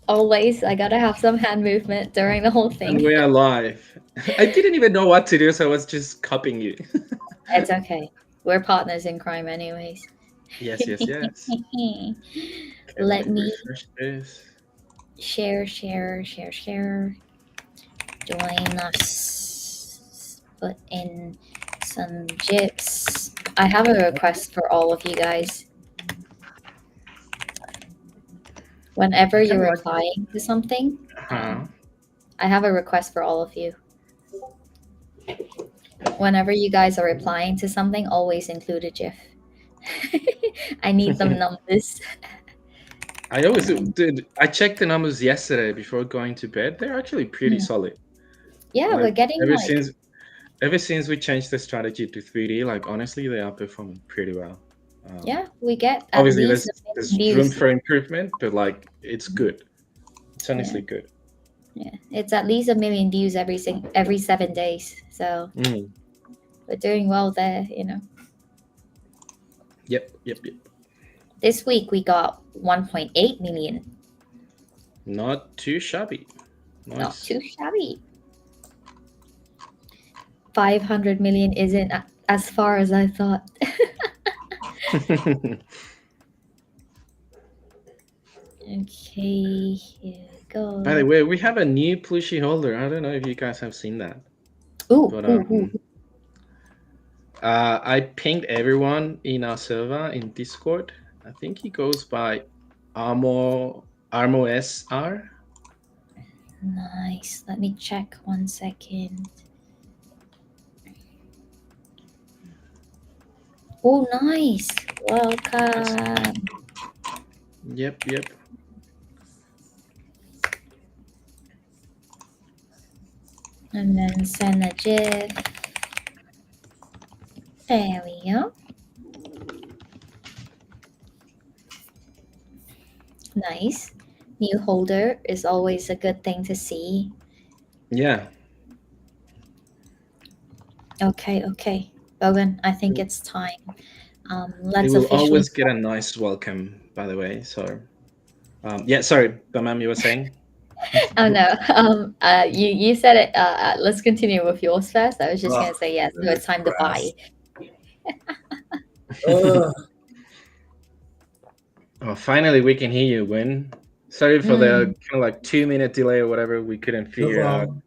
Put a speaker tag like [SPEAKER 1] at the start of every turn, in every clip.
[SPEAKER 1] Always, I gotta have some hand movement during the whole
[SPEAKER 2] And
[SPEAKER 1] thing.
[SPEAKER 2] we are live. I didn't even know what to do, so I was just copying you.
[SPEAKER 1] It's okay. We're partners in crime, anyways.
[SPEAKER 2] Yes, yes, yes. Okay, let
[SPEAKER 1] Let
[SPEAKER 2] me
[SPEAKER 1] me
[SPEAKER 2] refresh this.
[SPEAKER 1] share. Join us. Put in some GIFs. I have a request for all of you guys. Whenever
[SPEAKER 2] I kind
[SPEAKER 1] you're
[SPEAKER 2] of like.
[SPEAKER 1] replying to something,
[SPEAKER 2] Huh?
[SPEAKER 1] I have a request for all of you. Whenever you guys are replying to something, always include a GIF. I need them numbers.
[SPEAKER 2] I always
[SPEAKER 1] Um,
[SPEAKER 2] did. I checked the numbers yesterday before going to bed. They're actually pretty
[SPEAKER 1] hmm.
[SPEAKER 2] solid.
[SPEAKER 1] Yeah, we're
[SPEAKER 2] Like
[SPEAKER 1] getting
[SPEAKER 2] ever
[SPEAKER 1] like
[SPEAKER 2] since ever since we changed the strategy to 3D, like honestly, they are performing pretty well. Um,
[SPEAKER 1] yeah, we get at
[SPEAKER 2] Obviously,
[SPEAKER 1] least
[SPEAKER 2] there's
[SPEAKER 1] a million
[SPEAKER 2] there's room
[SPEAKER 1] views.
[SPEAKER 2] for improvement, but like it's good. It's
[SPEAKER 1] Yeah,
[SPEAKER 2] honestly good.
[SPEAKER 1] yeah, it's at least a million views every 7 days. So
[SPEAKER 2] Mm.
[SPEAKER 1] we're doing well there.
[SPEAKER 2] Yep, yep, yep.
[SPEAKER 1] This week we got 1.8 million.
[SPEAKER 2] Not too shabby.
[SPEAKER 1] Not
[SPEAKER 2] Nice.
[SPEAKER 1] too shabby. 500 million isn't as far as I thought. Okay, here we
[SPEAKER 2] By the
[SPEAKER 1] go.
[SPEAKER 2] way, we have a new plushie holder. I don't know if you guys have seen that,
[SPEAKER 1] Ooh,
[SPEAKER 2] but
[SPEAKER 1] ooh, ooh.
[SPEAKER 2] I pinged everyone in our server in Discord. I think he goes by Armo SR.
[SPEAKER 1] Nice. Let me check 1 second. Oh, nice.
[SPEAKER 2] That's,
[SPEAKER 1] Welcome.
[SPEAKER 2] yep, yep.
[SPEAKER 1] And then send a GIF. There we go. Nice. New holder is always a good thing to see.
[SPEAKER 2] Yeah.
[SPEAKER 1] Okay. Bogan, I think
[SPEAKER 2] You
[SPEAKER 1] it's time.
[SPEAKER 2] you
[SPEAKER 1] Let's
[SPEAKER 2] will
[SPEAKER 1] officially.
[SPEAKER 2] always get a nice welcome, by the way. So, yeah, sorry, Bamam, you were saying?
[SPEAKER 1] Oh no. You said it. Let's continue with yours first. I was just
[SPEAKER 3] Oh,
[SPEAKER 1] gonna say yes. So
[SPEAKER 3] goodness
[SPEAKER 1] it's time to buy.
[SPEAKER 3] grass. Uh,
[SPEAKER 2] Oh, finally, we can hear you, Win. Sorry for the
[SPEAKER 1] Mm,
[SPEAKER 2] kind of like 2 minute delay or whatever. We couldn't
[SPEAKER 3] no
[SPEAKER 2] figure out
[SPEAKER 3] problem.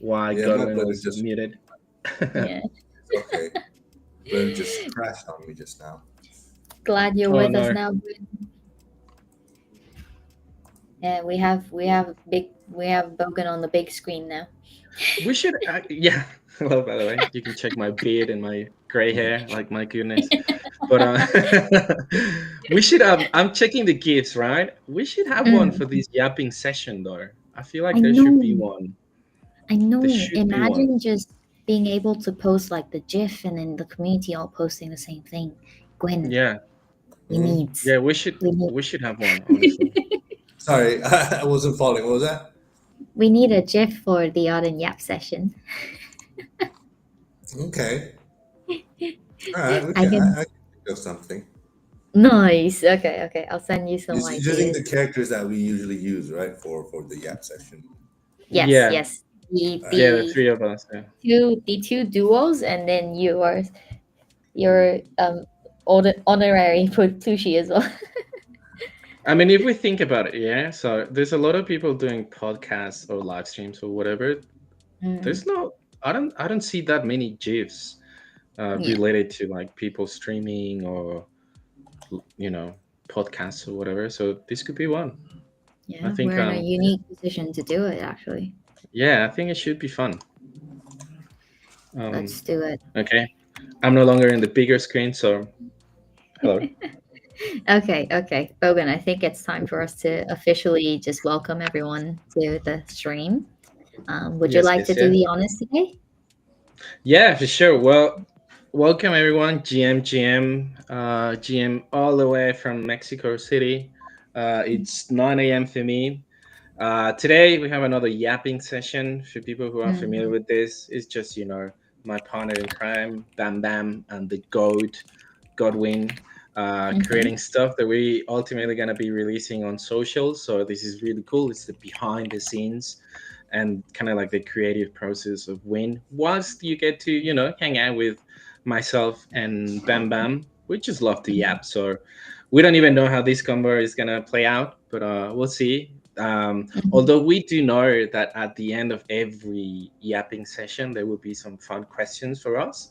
[SPEAKER 2] why
[SPEAKER 3] Yeah, my
[SPEAKER 2] Godwin
[SPEAKER 3] brother
[SPEAKER 2] was
[SPEAKER 3] just
[SPEAKER 2] muted.
[SPEAKER 1] yeah.
[SPEAKER 3] it's okay. Brother just crashed on me just now.
[SPEAKER 1] Glad you're
[SPEAKER 2] Oh
[SPEAKER 1] with us
[SPEAKER 2] no.
[SPEAKER 1] now. Yeah, we have Bogan on the big screen now.
[SPEAKER 2] We should, yeah. Well, by the way, you can check my beard and my gray hair. Like, my goodness. But we should. I'm checking the gifts, right? We should have one
[SPEAKER 1] Mm,
[SPEAKER 2] for this yapping session, though. I feel like
[SPEAKER 1] I
[SPEAKER 2] there should be
[SPEAKER 1] know.
[SPEAKER 2] one.
[SPEAKER 1] I
[SPEAKER 2] There
[SPEAKER 1] know.
[SPEAKER 2] should be one.
[SPEAKER 1] Imagine just being able to post like the GIF and then the community all posting the same thing. Gwen,
[SPEAKER 2] Yeah,
[SPEAKER 1] we
[SPEAKER 3] Hmm?
[SPEAKER 1] need.
[SPEAKER 2] yeah.
[SPEAKER 1] We need.
[SPEAKER 2] We should have one. Honestly.
[SPEAKER 3] Sorry, I wasn't following. What was that?
[SPEAKER 1] We need a GIF for the odd and yap session.
[SPEAKER 3] Okay. All right. We
[SPEAKER 1] I
[SPEAKER 3] can.
[SPEAKER 1] can.
[SPEAKER 3] I can think of something.
[SPEAKER 1] Nice. Okay. I'll send you some
[SPEAKER 3] Just using
[SPEAKER 1] ideas.
[SPEAKER 3] the characters that we usually use, right, for the Yap session.
[SPEAKER 2] Yeah,
[SPEAKER 1] Yes. The
[SPEAKER 3] All right.
[SPEAKER 2] yeah. The
[SPEAKER 1] the
[SPEAKER 2] three of us. Yeah.
[SPEAKER 1] two duos, and then your honorary Plushie as well.
[SPEAKER 2] I mean, if we think about it, yeah. So there's a lot of people doing podcasts or live streams or whatever.
[SPEAKER 1] Mm,
[SPEAKER 2] There's no. I don't see that many gifs
[SPEAKER 1] yeah.
[SPEAKER 2] related to like people streaming or you know podcasts or whatever. So this could be one. I
[SPEAKER 1] Yeah,
[SPEAKER 2] think
[SPEAKER 1] we're in a unique position to do it, actually.
[SPEAKER 2] yeah, I think it should be fun.
[SPEAKER 1] Let's do it.
[SPEAKER 2] Okay, I'm no longer in the bigger screen, so hello.
[SPEAKER 1] Okay. Bogan, I think it's time for us to officially just welcome everyone to the stream. Would you
[SPEAKER 2] Yes,
[SPEAKER 1] like to
[SPEAKER 2] yes,
[SPEAKER 1] do
[SPEAKER 2] yeah,
[SPEAKER 1] the honors today?
[SPEAKER 2] yeah, for sure. Well, welcome everyone, GM all the way from Mexico City. It's 9 a.m. for me. Today we have another yapping session. For people who are familiar
[SPEAKER 1] Mm,
[SPEAKER 2] with this, it's just my partner in crime, Bam Bam, and the goat Godwin.
[SPEAKER 1] Mhm.
[SPEAKER 2] creating stuff that we ultimately going to be releasing on socials. So this is really cool. It's the behind the scenes and kind of like the creative process of Win. Whilst you get to, hang out with myself and Bam Bam, we just love to yap. So we don't even know how this combo is going to play out, but we'll see.
[SPEAKER 1] Mhm.
[SPEAKER 2] Although we do know that at the end of every yapping session, there will be some fun questions for us.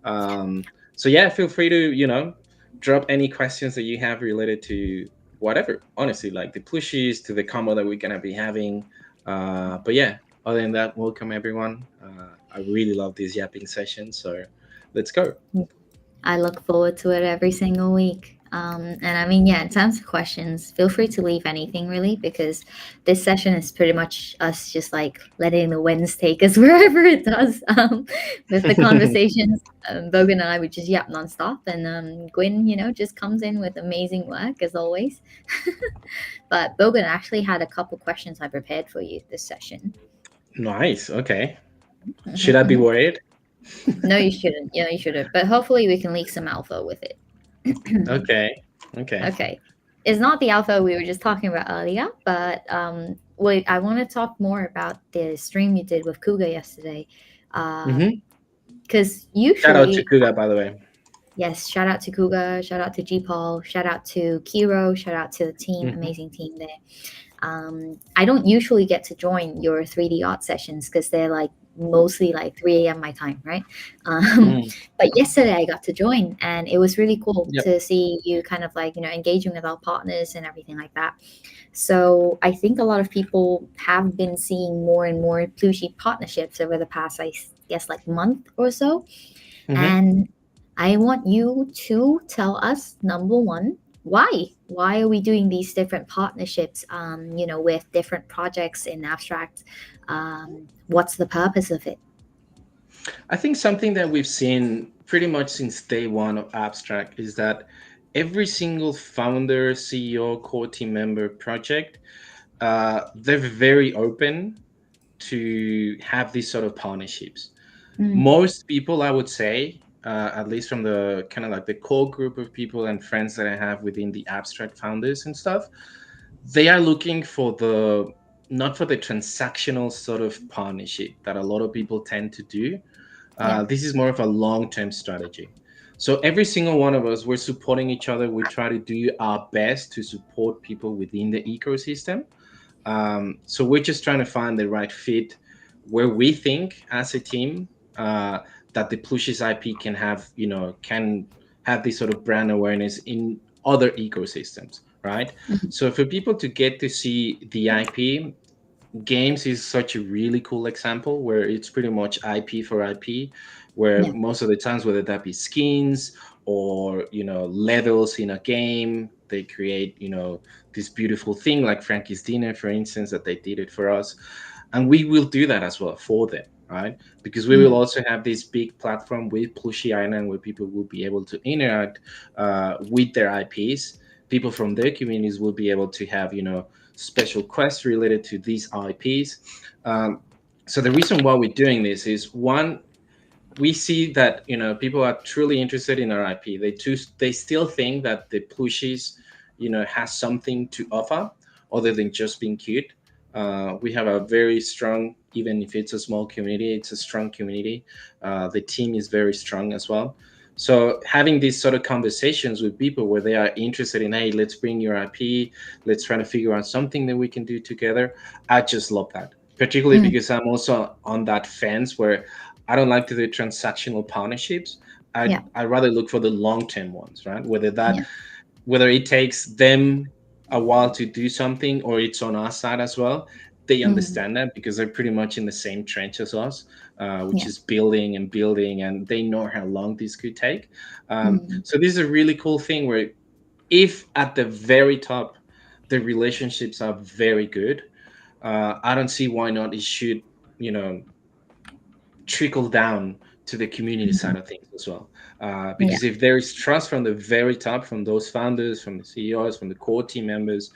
[SPEAKER 2] Um, so yeah, feel free to, drop any questions that you have related to whatever, honestly, like the plushies to the combo that we're gonna be having. But yeah, other than that, welcome everyone. I really love these yapping sessions, so let's go.
[SPEAKER 1] I look forward to it every single week. And I mean, yeah, in terms of questions, feel free to leave anything really, because this session is pretty much us just like letting the winds take us wherever it does. With the conversations, Bogan and I would just yap nonstop, and Gwyn, just comes in with amazing work as always. But Bogan actually had a couple questions I prepared for you this session.
[SPEAKER 2] Nice. Okay. Should
[SPEAKER 1] Mhm,
[SPEAKER 2] I be
[SPEAKER 1] mhm.
[SPEAKER 2] worried?
[SPEAKER 1] No, you shouldn't. You shouldn't. But hopefully, we can leak some alpha with it.
[SPEAKER 2] Okay. Okay.
[SPEAKER 1] Okay. It's not the alpha we were just talking about earlier, but wait, I want to talk more about the stream you did with Kuga yesterday.
[SPEAKER 2] Hmm.
[SPEAKER 1] Because
[SPEAKER 2] Shout out to
[SPEAKER 1] usually,
[SPEAKER 2] Kuga, by the way.
[SPEAKER 1] yes, shout out to Kuga, shout out to G Paul, shout out to Kiro, shout out to the team,
[SPEAKER 2] Hmm.
[SPEAKER 1] amazing team there. I don't usually get to join your 3D art sessions because they're like mostly like 3 a.m. my time, right? Um,
[SPEAKER 2] Mm.
[SPEAKER 1] but yesterday I got to join, and it was really cool
[SPEAKER 2] Yep.
[SPEAKER 1] to see you kind of like, engaging with our partners and everything like that. So I think a lot of people have been seeing more and more Plushie partnerships over the past, I guess, like month or so.
[SPEAKER 2] Hmm.
[SPEAKER 1] And I want you to tell us, number one, why? Why are we doing these different partnerships, with different projects in abstract? What's the purpose of it?
[SPEAKER 2] I think something that we've seen pretty much since day one of Abstract is that every single founder, CEO, core team member project, they're very open to have these sort of partnerships.
[SPEAKER 1] Mm,
[SPEAKER 2] Most people, I would say, at least from the kind of like the core group of people and friends that I have within the Abstract founders and stuff, they are looking for the not for the transactional sort of partnership that a lot of people tend to do.
[SPEAKER 1] yeah.
[SPEAKER 2] This is more of a long-term strategy. So every single one of us, we're supporting each other. We try to do our best to support people within the ecosystem. So we're just trying to find the right fit where we think as a team that the Plooshies IP can have this sort of brand awareness in other ecosystems, right?
[SPEAKER 1] Mhm.
[SPEAKER 2] So for people to get to see the IP, games is such a really cool example where it's pretty much IP for IP, where
[SPEAKER 1] Yeah.
[SPEAKER 2] most of the times, whether that be skins or levels in a game, they create this beautiful thing like Frankie's Dinner, for instance, that they did it for us, and we will do that as well for them, right? Because we will
[SPEAKER 1] Mm,
[SPEAKER 2] also have this big platform with Plushie Island where people will be able to interact with their IPs. People from their communities will be able to have special quests related to these IPs. So the reason why we're doing this is one, we see that people are truly interested in our IP. They still think that the plushies has something to offer other than just being cute. We have a very strong, even if it's a small community, it's a strong community. The team is very strong as well. So having these sort of conversations with people where they are interested in, hey, let's bring your IP, let's try to figure out something that we can do together. I just love that, particularly
[SPEAKER 1] mm,
[SPEAKER 2] because I'm also on that fence where I don't like to do transactional partnerships.
[SPEAKER 1] yeah.
[SPEAKER 2] I rather look for the long term ones, right?
[SPEAKER 1] Yeah.
[SPEAKER 2] Whether it takes them a while to do something or it's on our side as well, they
[SPEAKER 1] Mm,
[SPEAKER 2] understand that because they're pretty much in the same trench as us, which
[SPEAKER 1] yeah.
[SPEAKER 2] is building and building, and they know how long this could take.
[SPEAKER 1] Mm,
[SPEAKER 2] So this is a really cool thing where if at the very top the relationships are very good, I don't see why not it should you know trickle down to the community side
[SPEAKER 1] mhm.
[SPEAKER 2] of things as well.
[SPEAKER 1] Yeah.
[SPEAKER 2] Because if there is trust from the very top, from those founders, from the CEOs, from the core team members,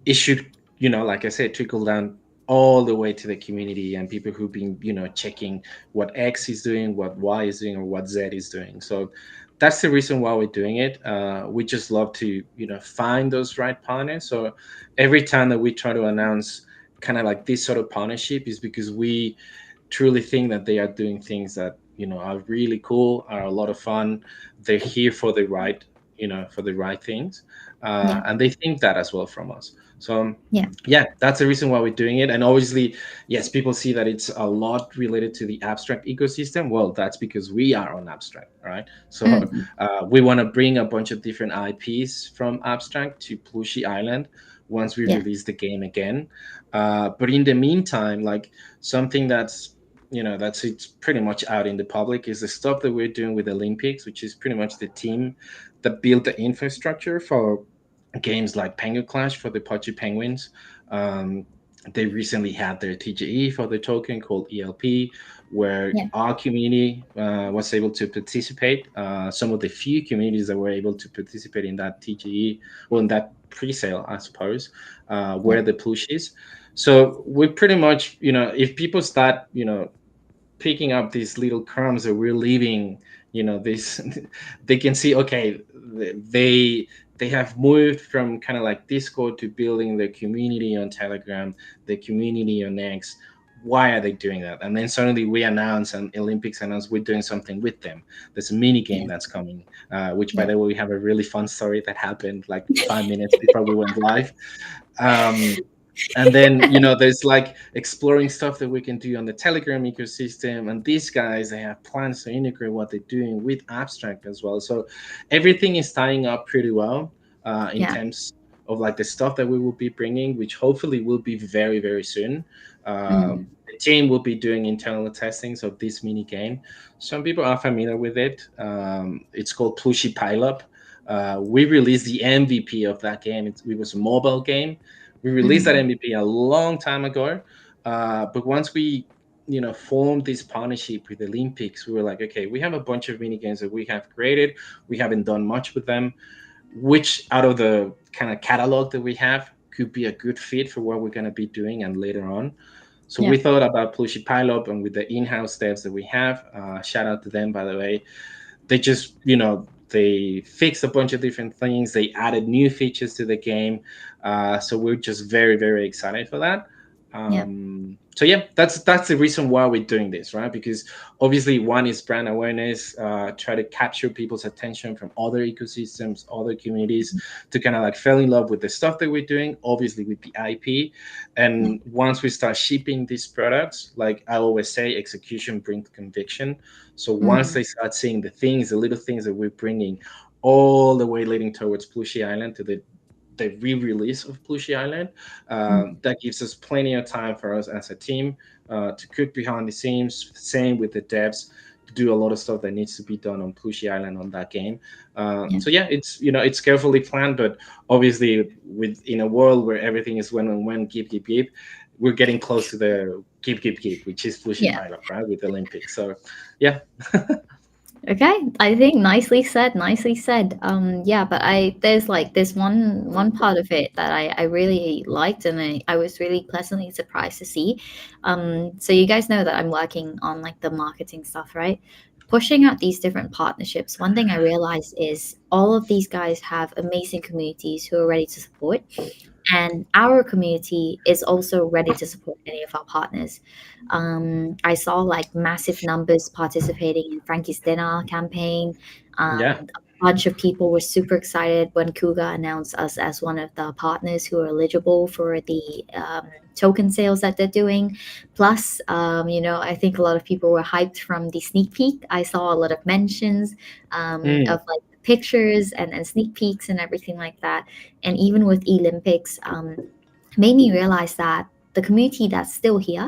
[SPEAKER 2] it should, like I said, trickle down all the way to the community and people who've been, checking what X is doing, what Y is doing, or what Z is doing. So that's the reason why we're doing it. We just love to, find those right partners. So every time that we try to announce kind of like this sort of partnership is because we truly think that they are doing things that, are really cool, are a lot of fun. They're here for the right, for the right things,
[SPEAKER 1] Yeah.
[SPEAKER 2] and they think that as well from us. So
[SPEAKER 1] Yeah.
[SPEAKER 2] yeah, that's the reason why we're doing it. And obviously, yes, people see that it's a lot related to the abstract ecosystem. Well, that's because we are on abstract, right? So
[SPEAKER 1] Mm.
[SPEAKER 2] we want to bring a bunch of different IPs from abstract to Plooshy Island once we
[SPEAKER 1] Yeah.
[SPEAKER 2] release the game again. But in the meantime, like, something that's, that's it's pretty much out in the public is the stuff that we're doing with Olympics, which is pretty much the team that built the infrastructure for games like Penguin Clash for the Pudgy Penguins. Um, they recently had their TGE for the token called ELP, where
[SPEAKER 1] Yeah.
[SPEAKER 2] our community was able to participate. Some of the few communities that were able to participate in that TGE, well, in that pre-sale, I suppose,
[SPEAKER 1] Yeah.
[SPEAKER 2] were the Plooshies. So we pretty much, if people start, picking up these little crumbs that we're leaving, this they can see, okay, they they have moved from kind of like Discord to building their community on Telegram, their community on X. Why are they doing that? And then suddenly we announce, and Olympics announce, we're doing something with them. There's a mini game
[SPEAKER 1] Yeah.
[SPEAKER 2] that's coming, which, by
[SPEAKER 1] Yeah.
[SPEAKER 2] the way, we have a really fun story that happened like 5 minutes before we went live. um, and then, there's like exploring stuff that we can do on the Telegram ecosystem, and these guys, they have plans to integrate what they're doing with abstract as well. So everything is tying up pretty well, in
[SPEAKER 1] Yeah.
[SPEAKER 2] terms of like the stuff that we will be bringing, which hopefully will be very, very soon.
[SPEAKER 1] Mm.
[SPEAKER 2] The team will be doing internal testings of this mini game. Some people are familiar with it. It's called Plooshy Pileup. We released the MVP of that game. It was a mobile game. We released that
[SPEAKER 1] Mm.
[SPEAKER 2] MVP a long time ago, but once we, formed this partnership with the Olympics, we were like, okay, we have a bunch of mini games that we have created. We haven't done much with them. Which out of the kind of catalog that we have could be a good fit for what we're going to be doing and later on? So
[SPEAKER 1] Yeah.
[SPEAKER 2] we thought about Plushy Pileup, and with the in-house devs that we have, shout out to them, by the way. They just, they fixed a bunch of different things. They added new features to the game. So we're just very, very excited for that.
[SPEAKER 1] Yeah.
[SPEAKER 2] So yeah, that's the reason why we're doing this, right? Because obviously, one is brand awareness, try to capture people's attention from other ecosystems, other communities, to kind of like fall in love with the stuff that we're doing, obviously with the IP.
[SPEAKER 1] Yeah.
[SPEAKER 2] And once we start shipping these products, like I always say, execution brings conviction. So once
[SPEAKER 1] Mm.
[SPEAKER 2] they start seeing the things, the little things that we're bringing, all the way leading towards Plooshy Island, to the re-release of Plooshy Island,
[SPEAKER 1] Mm.
[SPEAKER 2] that gives us plenty of time for us as a team, to cook behind the scenes. Same with the devs, to do a lot of stuff that needs to be done on Plooshy Island on that game.
[SPEAKER 1] Yeah.
[SPEAKER 2] So yeah, it's carefully planned, but obviously, with in a world where everything is when keep, we're getting close to the keep, which is Plooshy
[SPEAKER 1] Yeah.
[SPEAKER 2] Pileup, right, with Olympics. So yeah.
[SPEAKER 1] Okay, I think nicely said, nicely said. Yeah, but there's like this one part of it that I really liked, and I was really pleasantly surprised to see. So you guys know that I'm working on like the marketing stuff, right? Pushing out these different partnerships. One thing I realized is all of these guys have amazing communities who are ready to support, and our community is also ready to support any of our partners. I saw like massive numbers participating in Frankie's Dinner campaign.
[SPEAKER 2] Yeah.
[SPEAKER 1] A bunch of people were super excited when Kuga announced us as one of the partners who are eligible for the token sales that they're doing. Plus, I think a lot of people were hyped from the sneak peek. I saw a lot of mentions
[SPEAKER 2] Mm,
[SPEAKER 1] of like pictures and sneak peeks and everything like that. And even with Olympics, made me realize that the community that's still here,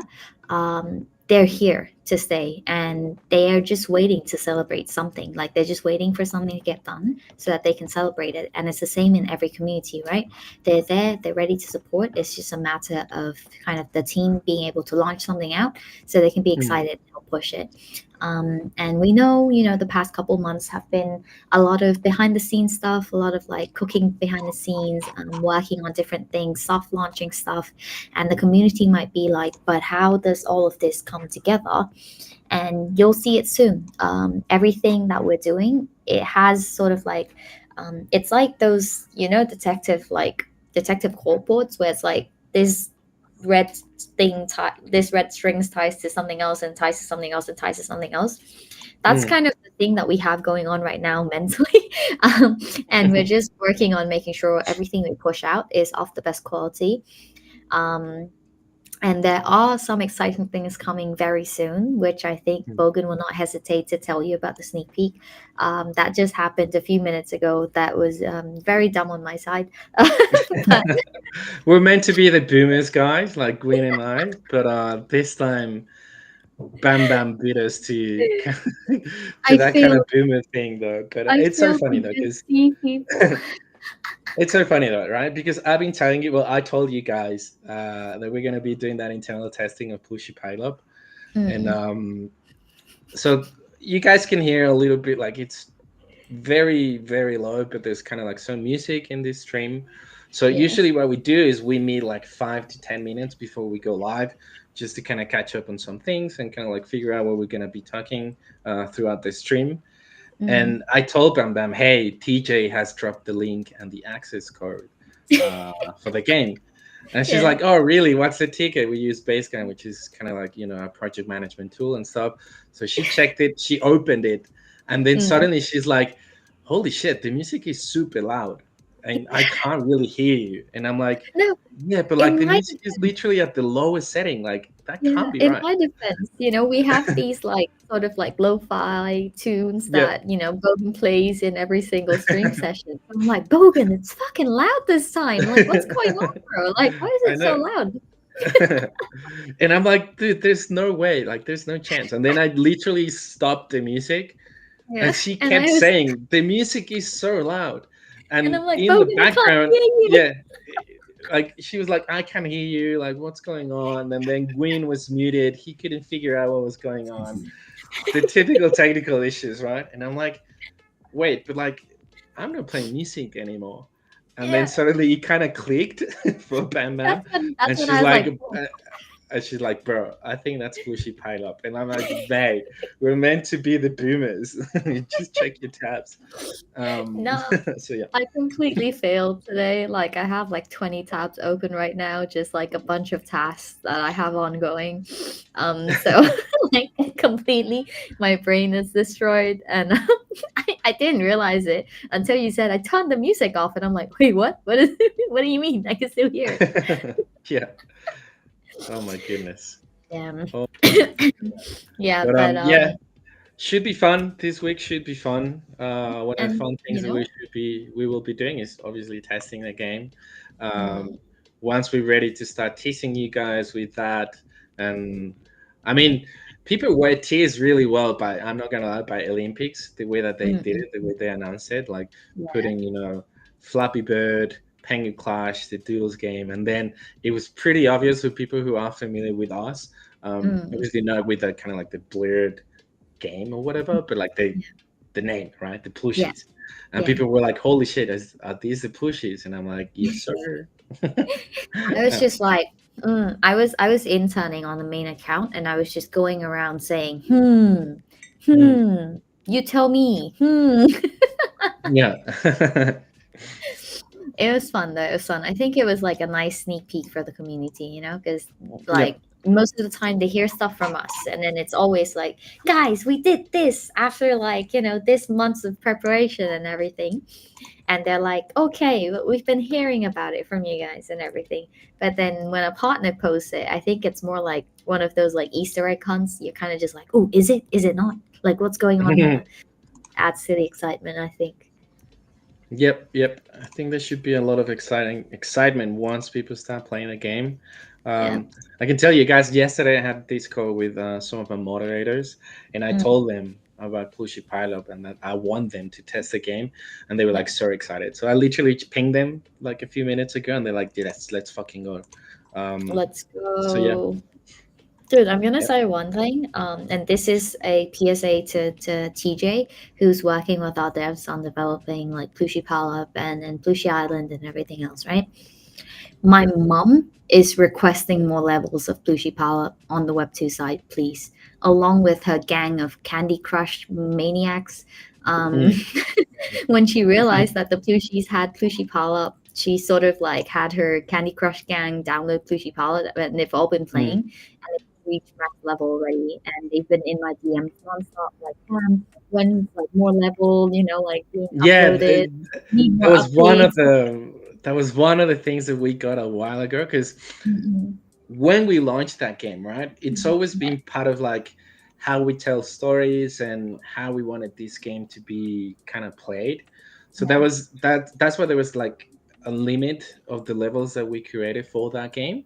[SPEAKER 1] they're here to stay, and they are just waiting to celebrate something. Like they're just waiting for something to get done so that they can celebrate it. And it's the same in every community, right? They're there, they're ready to support. It's just a matter of kind of the team being able to launch something out so they can be
[SPEAKER 2] mm.
[SPEAKER 1] excited and help push it. And we know, the past couple months have been a lot of behind the scenes stuff, a lot of like cooking behind the scenes, working on different things, soft launching stuff. And the community might be like, but how does all of this come together? And you'll see it soon. Everything that we're doing, it has sort of like, it's like those, detective call boards where it's like this red this red strings ties to something else and ties to something else and ties to something else. That's
[SPEAKER 2] Mm.
[SPEAKER 1] kind of the thing that we have going on right now mentally. um, and we're just working on making sure everything we push out is of the best quality. Um, and there are some exciting things coming very soon, which I think
[SPEAKER 2] Mm.
[SPEAKER 1] Bogan will not hesitate to tell you about the sneak peek. That just happened a few minutes ago. That was very dumb on my side. But
[SPEAKER 2] We're meant to be the boomers, guys, like Gwen and I, but this time Bam Bam beat us to to
[SPEAKER 1] I
[SPEAKER 2] that kind of
[SPEAKER 1] feel
[SPEAKER 2] boomer thing, though. But
[SPEAKER 1] I
[SPEAKER 2] it's so
[SPEAKER 1] feel
[SPEAKER 2] funny
[SPEAKER 1] for
[SPEAKER 2] though, because
[SPEAKER 1] Disney people.
[SPEAKER 2] it's so funny though, right? Because I've been telling you, well, I told you guys that we're gonna be doing that internal testing of Plooshy Pileup, and
[SPEAKER 1] Mm,
[SPEAKER 2] so you guys can hear a little bit like it's very very low, but there's kind of like some music in this stream. So
[SPEAKER 1] yes.
[SPEAKER 2] usually what we do is we meet like 5 to 10 minutes before we go live, just to kind of catch up on some things and kind of like figure out what we're going to be talking throughout the stream.
[SPEAKER 1] Mm,
[SPEAKER 2] And I told Bam Bam, hey, TJ has dropped the link and the access code uh, for the game. And she's
[SPEAKER 1] yeah.
[SPEAKER 2] like, oh, really? What's the ticket? We use Basecamp, which is kind of like, a project management tool and stuff. So she checked it, she opened it, and then
[SPEAKER 1] Mm.
[SPEAKER 2] suddenly she's like, holy shit, the music is super loud and I can't really hear you. And I'm like,
[SPEAKER 1] No,
[SPEAKER 2] yeah, but like
[SPEAKER 1] in
[SPEAKER 2] the
[SPEAKER 1] my
[SPEAKER 2] music is literally at the lowest setting. Like, that
[SPEAKER 1] Yeah,
[SPEAKER 2] can't be
[SPEAKER 1] in
[SPEAKER 2] right.
[SPEAKER 1] my defense, we have these like sort of like lo-fi tunes
[SPEAKER 2] Yeah.
[SPEAKER 1] that, Bogan plays in every single stream session. I'm like, Bogan, it's fucking loud this time. Like, what's going on, bro? Like, why is
[SPEAKER 2] I
[SPEAKER 1] it so
[SPEAKER 2] know.
[SPEAKER 1] loud?
[SPEAKER 2] And I'm like, dude, there's no way, like, there's no chance. And then I literally stopped the music, and
[SPEAKER 1] Yeah.
[SPEAKER 2] she
[SPEAKER 1] And
[SPEAKER 2] kept
[SPEAKER 1] I was,
[SPEAKER 2] saying, the music is so loud.
[SPEAKER 1] and
[SPEAKER 2] And
[SPEAKER 1] I'm like,
[SPEAKER 2] in the
[SPEAKER 1] Bogan, I can't
[SPEAKER 2] background,
[SPEAKER 1] hear you.
[SPEAKER 2] yeah, like she was like, I can hear you, like, what's going on? And then Gwyn was muted, he couldn't figure out what was going on. The typical technical issues, right? And I'm like, wait, but like, I'm not playing music anymore. And then
[SPEAKER 1] Yeah.
[SPEAKER 2] suddenly it kind of clicked for Bam Bam,
[SPEAKER 1] That's
[SPEAKER 2] and
[SPEAKER 1] when
[SPEAKER 2] she's
[SPEAKER 1] I was
[SPEAKER 2] like,
[SPEAKER 1] like, oh,
[SPEAKER 2] bro, I think that's Plooshy Pile Up. And I'm like, babe, we're meant to be the boomers. Just check your tabs.
[SPEAKER 1] no.
[SPEAKER 2] So yeah.
[SPEAKER 1] I completely failed today. Like I have like 20 tabs open right now, just like a bunch of tasks that I have ongoing. So like completely my brain is destroyed and I didn't realize it until you said I turned the music off and I'm like, wait, what? What is what do you mean? I can still hear it.
[SPEAKER 2] Yeah. Oh my goodness.
[SPEAKER 1] Yeah.
[SPEAKER 2] Oh.
[SPEAKER 1] Yeah,
[SPEAKER 2] But
[SPEAKER 1] but
[SPEAKER 2] yeah, should be fun. This week should be fun. One of the
[SPEAKER 1] and
[SPEAKER 2] fun things
[SPEAKER 1] you
[SPEAKER 2] that
[SPEAKER 1] know,
[SPEAKER 2] we will be doing is obviously testing the game. Um,
[SPEAKER 1] mm,
[SPEAKER 2] Once we're ready to start teasing you guys with that, and I mean, people wear tears really well. By, I'm not gonna lie, by Olympics, the way that they did
[SPEAKER 1] mm,
[SPEAKER 2] it, the way they announced it, like
[SPEAKER 1] yeah.
[SPEAKER 2] putting Flappy Bird, Penguin Clash, the Duels game, and then it was pretty obvious for people who are familiar with us.
[SPEAKER 1] Mm,
[SPEAKER 2] Obviously not with that kind of like the blurred game or whatever, but like the name, right? The
[SPEAKER 1] yeah,
[SPEAKER 2] Plooshies. And
[SPEAKER 1] yeah.
[SPEAKER 2] people were like, holy shit, are these the Plooshies? And I'm like, yes, sir.
[SPEAKER 1] I was just like, I was interning on the main account, and I was just going around saying,
[SPEAKER 2] Mm,
[SPEAKER 1] you tell me, hmm.
[SPEAKER 2] yeah.
[SPEAKER 1] It was fun though. It was fun. I think it was like a nice sneak peek for the community, because like
[SPEAKER 2] Yep.
[SPEAKER 1] most of the time they hear stuff from us, and then it's always like, guys, we did this after like this months of preparation and everything, and they're like, okay, we've been hearing about it from you guys and everything. But then when a partner posts it, I think it's more like one of those like Easter egg hunts. You're kind of just like, oh, is it? Is it not? Like, what's going on here? Adds to the excitement, I think.
[SPEAKER 2] Yep, yep. I think there should be a lot of excitement once people start playing the game.
[SPEAKER 1] Yeah.
[SPEAKER 2] I can tell you guys, yesterday I had this call with some of my moderators, and I
[SPEAKER 1] Mm,
[SPEAKER 2] told them about Plushy Pileup and that I want them to test the game, and they were
[SPEAKER 1] yeah.
[SPEAKER 2] like so excited. So I literally pinged them like a few minutes ago, and they're like, "Yeah, let's fucking go." Um,
[SPEAKER 1] Let's
[SPEAKER 2] so yeah,
[SPEAKER 1] go. Dude, I'm gonna
[SPEAKER 2] Yep.
[SPEAKER 1] say one thing, and this is a PSA to TJ, who's working with our devs on developing like Plooshy Palette and Plooshy Island and everything else, right? My mum is requesting more levels of Plooshy Palette on the Web2 side, please, along with her gang of Candy Crush maniacs. Um,
[SPEAKER 2] Mm.
[SPEAKER 1] when she realized that the Plooshies had Plooshy Palette, she sort of like had her Candy Crush gang download Plooshy Palette, and they've all been playing,
[SPEAKER 2] Mm.
[SPEAKER 1] and they've reached max level already, and they've been in my DMs nonstop, like, when like more level, like being
[SPEAKER 2] Yeah,
[SPEAKER 1] uploaded, need
[SPEAKER 2] that
[SPEAKER 1] more
[SPEAKER 2] was one of
[SPEAKER 1] updates.
[SPEAKER 2] the things that we got a while ago because
[SPEAKER 1] Mm-mm.
[SPEAKER 2] when we launched that game, right, it's always been part of like how we tell stories and how we wanted this game to be kind of played. So
[SPEAKER 1] Yeah.
[SPEAKER 2] that's why there was like a limit of the levels that we created for that game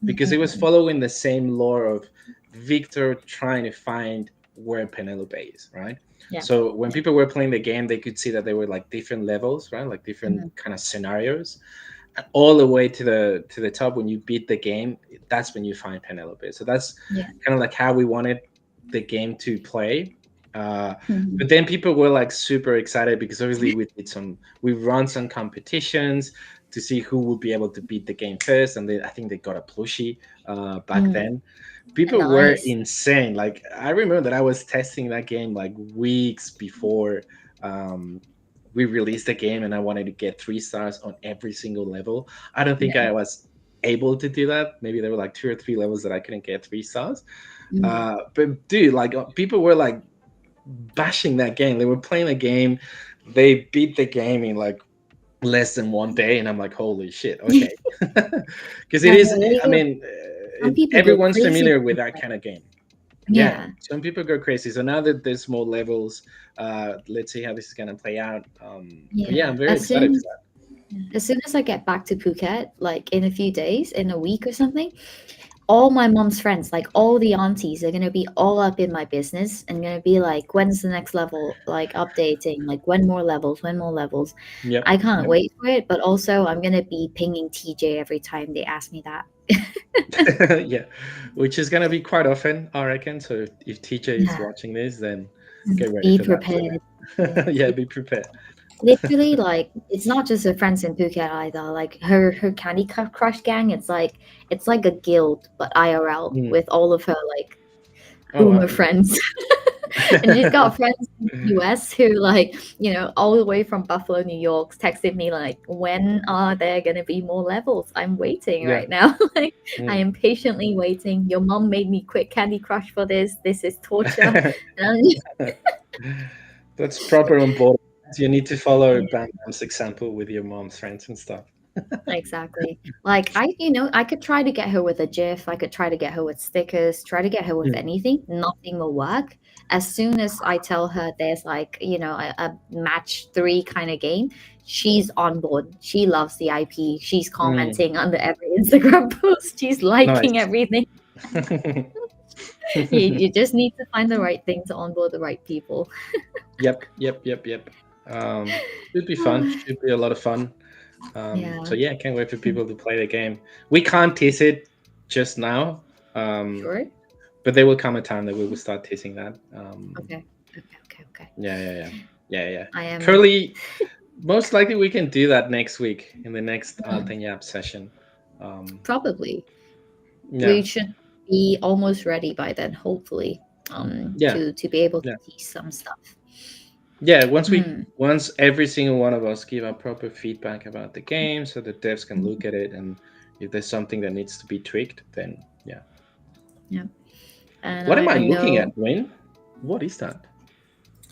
[SPEAKER 2] because it was
[SPEAKER 1] Mm-mm.
[SPEAKER 2] following the same lore of Victor trying to find where Penelope is, right?
[SPEAKER 1] Yeah.
[SPEAKER 2] So when
[SPEAKER 1] Yeah.
[SPEAKER 2] people were playing the game, they could see that there were like different levels, right? Like different
[SPEAKER 1] Mhm.
[SPEAKER 2] kind of scenarios all the way to the top. When you beat the game, that's when you find Penelope. So that's
[SPEAKER 1] Yeah.
[SPEAKER 2] kind of like how we wanted the game to play.
[SPEAKER 1] Mhm.
[SPEAKER 2] But then people were like super excited because obviously we run some competitions to see who would be able to beat the game first, and I think they got a plushie back
[SPEAKER 1] Mm.
[SPEAKER 2] then. People were
[SPEAKER 1] Nice.
[SPEAKER 2] insane. Like I remember that I was testing that game like weeks before um, we released the game, and I wanted to get 3 stars on every single level. I don't think
[SPEAKER 1] Yeah.
[SPEAKER 2] I was able to do that. Maybe there were like 2 or 3 levels that I couldn't get 3 stars.
[SPEAKER 1] Mhm.
[SPEAKER 2] But dude, like people were like bashing that game. They were playing the game. They beat the game in like less than 1 day, and I'm like, holy shit, okay. Because it
[SPEAKER 1] Yeah,
[SPEAKER 2] is.
[SPEAKER 1] no, they
[SPEAKER 2] I
[SPEAKER 1] go.
[SPEAKER 2] mean,
[SPEAKER 1] Some people go
[SPEAKER 2] everyone's
[SPEAKER 1] crazy.
[SPEAKER 2] familiar with that kind of game. Yeah,
[SPEAKER 1] Yeah.
[SPEAKER 2] some people go crazy. So now that there's more levels, let's see how this is gonna play out. But yeah,
[SPEAKER 1] Yeah.
[SPEAKER 2] I'm very excited for
[SPEAKER 1] As soon as I get back to Phuket, like in a few days, in a week or something, all my mom's friends, like all the aunties, are gonna be all up in my business and gonna be like, when's the next level? Like updating, like when more levels, when more levels.
[SPEAKER 2] that. Yep.
[SPEAKER 1] I can't
[SPEAKER 2] Yep.
[SPEAKER 1] wait for it, but also I'm gonna be pinging TJ every time they ask me that.
[SPEAKER 2] Yeah, which is gonna be quite often, I reckon. So if TJ is
[SPEAKER 1] Yeah.
[SPEAKER 2] watching this, then get ready
[SPEAKER 1] Be
[SPEAKER 2] for that
[SPEAKER 1] prepared. Yeah.
[SPEAKER 2] too. Yeah, be prepared.
[SPEAKER 1] Literally, like it's not just her friends in Phuket either. Like her Crush gang, it's like a guild, but IRL
[SPEAKER 2] Mm.
[SPEAKER 1] with all of her like
[SPEAKER 2] Oh
[SPEAKER 1] boomer
[SPEAKER 2] wow.
[SPEAKER 1] friends. And she's got friends in the US who like, all the way from Buffalo, New York, texted me like, when are there gonna be more levels? I'm waiting
[SPEAKER 2] Yeah.
[SPEAKER 1] right now. Like I
[SPEAKER 2] Mm.
[SPEAKER 1] am patiently waiting. Your mom made me quit Candy Crush for this. This is torture. And I'm just,
[SPEAKER 2] That's proper on board. You need to follow Bam Bam's example with your mom's friends and stuff.
[SPEAKER 1] exactly. Like I could try to get her with a GIF. I could try to get her with stickers. Try to get her with
[SPEAKER 2] Mm.
[SPEAKER 1] anything. Nothing will work. As soon as I tell her there's like a match 3 kind of game, she's on board. She loves the IP. She's
[SPEAKER 2] Mm.
[SPEAKER 1] commenting under every Instagram post. She's liking
[SPEAKER 2] Nice.
[SPEAKER 1] everything. You just need to find the right thing to onboard the right people.
[SPEAKER 2] Yep. Yep. Yep. Yep. Should be fun. Should be a lot of fun. So
[SPEAKER 1] Yeah,
[SPEAKER 2] yeah, can't wait for people to play the game. We can't tease it just now,
[SPEAKER 1] sure.
[SPEAKER 2] but there will come a time that we will start teasing that.
[SPEAKER 1] Okay. Okay.
[SPEAKER 2] Yeah, yeah, yeah, yeah, yeah.
[SPEAKER 1] I am.
[SPEAKER 2] Curly, most likely we can do that next week in the next
[SPEAKER 1] Mm,
[SPEAKER 2] Yap session. Um,
[SPEAKER 1] probably.
[SPEAKER 2] yeah,
[SPEAKER 1] We should be almost ready by then, hopefully,
[SPEAKER 2] yeah,
[SPEAKER 1] to be able to
[SPEAKER 2] yeah,
[SPEAKER 1] teach some stuff.
[SPEAKER 2] yeah.
[SPEAKER 1] Hmm.
[SPEAKER 2] Once every single one of us give our proper feedback about the game, so the devs can look at it, and if there's something that needs to be tweaked, then yeah.
[SPEAKER 1] Yeah, and
[SPEAKER 2] What am I
[SPEAKER 1] I
[SPEAKER 2] looking
[SPEAKER 1] know.
[SPEAKER 2] at, Wayne? What is that?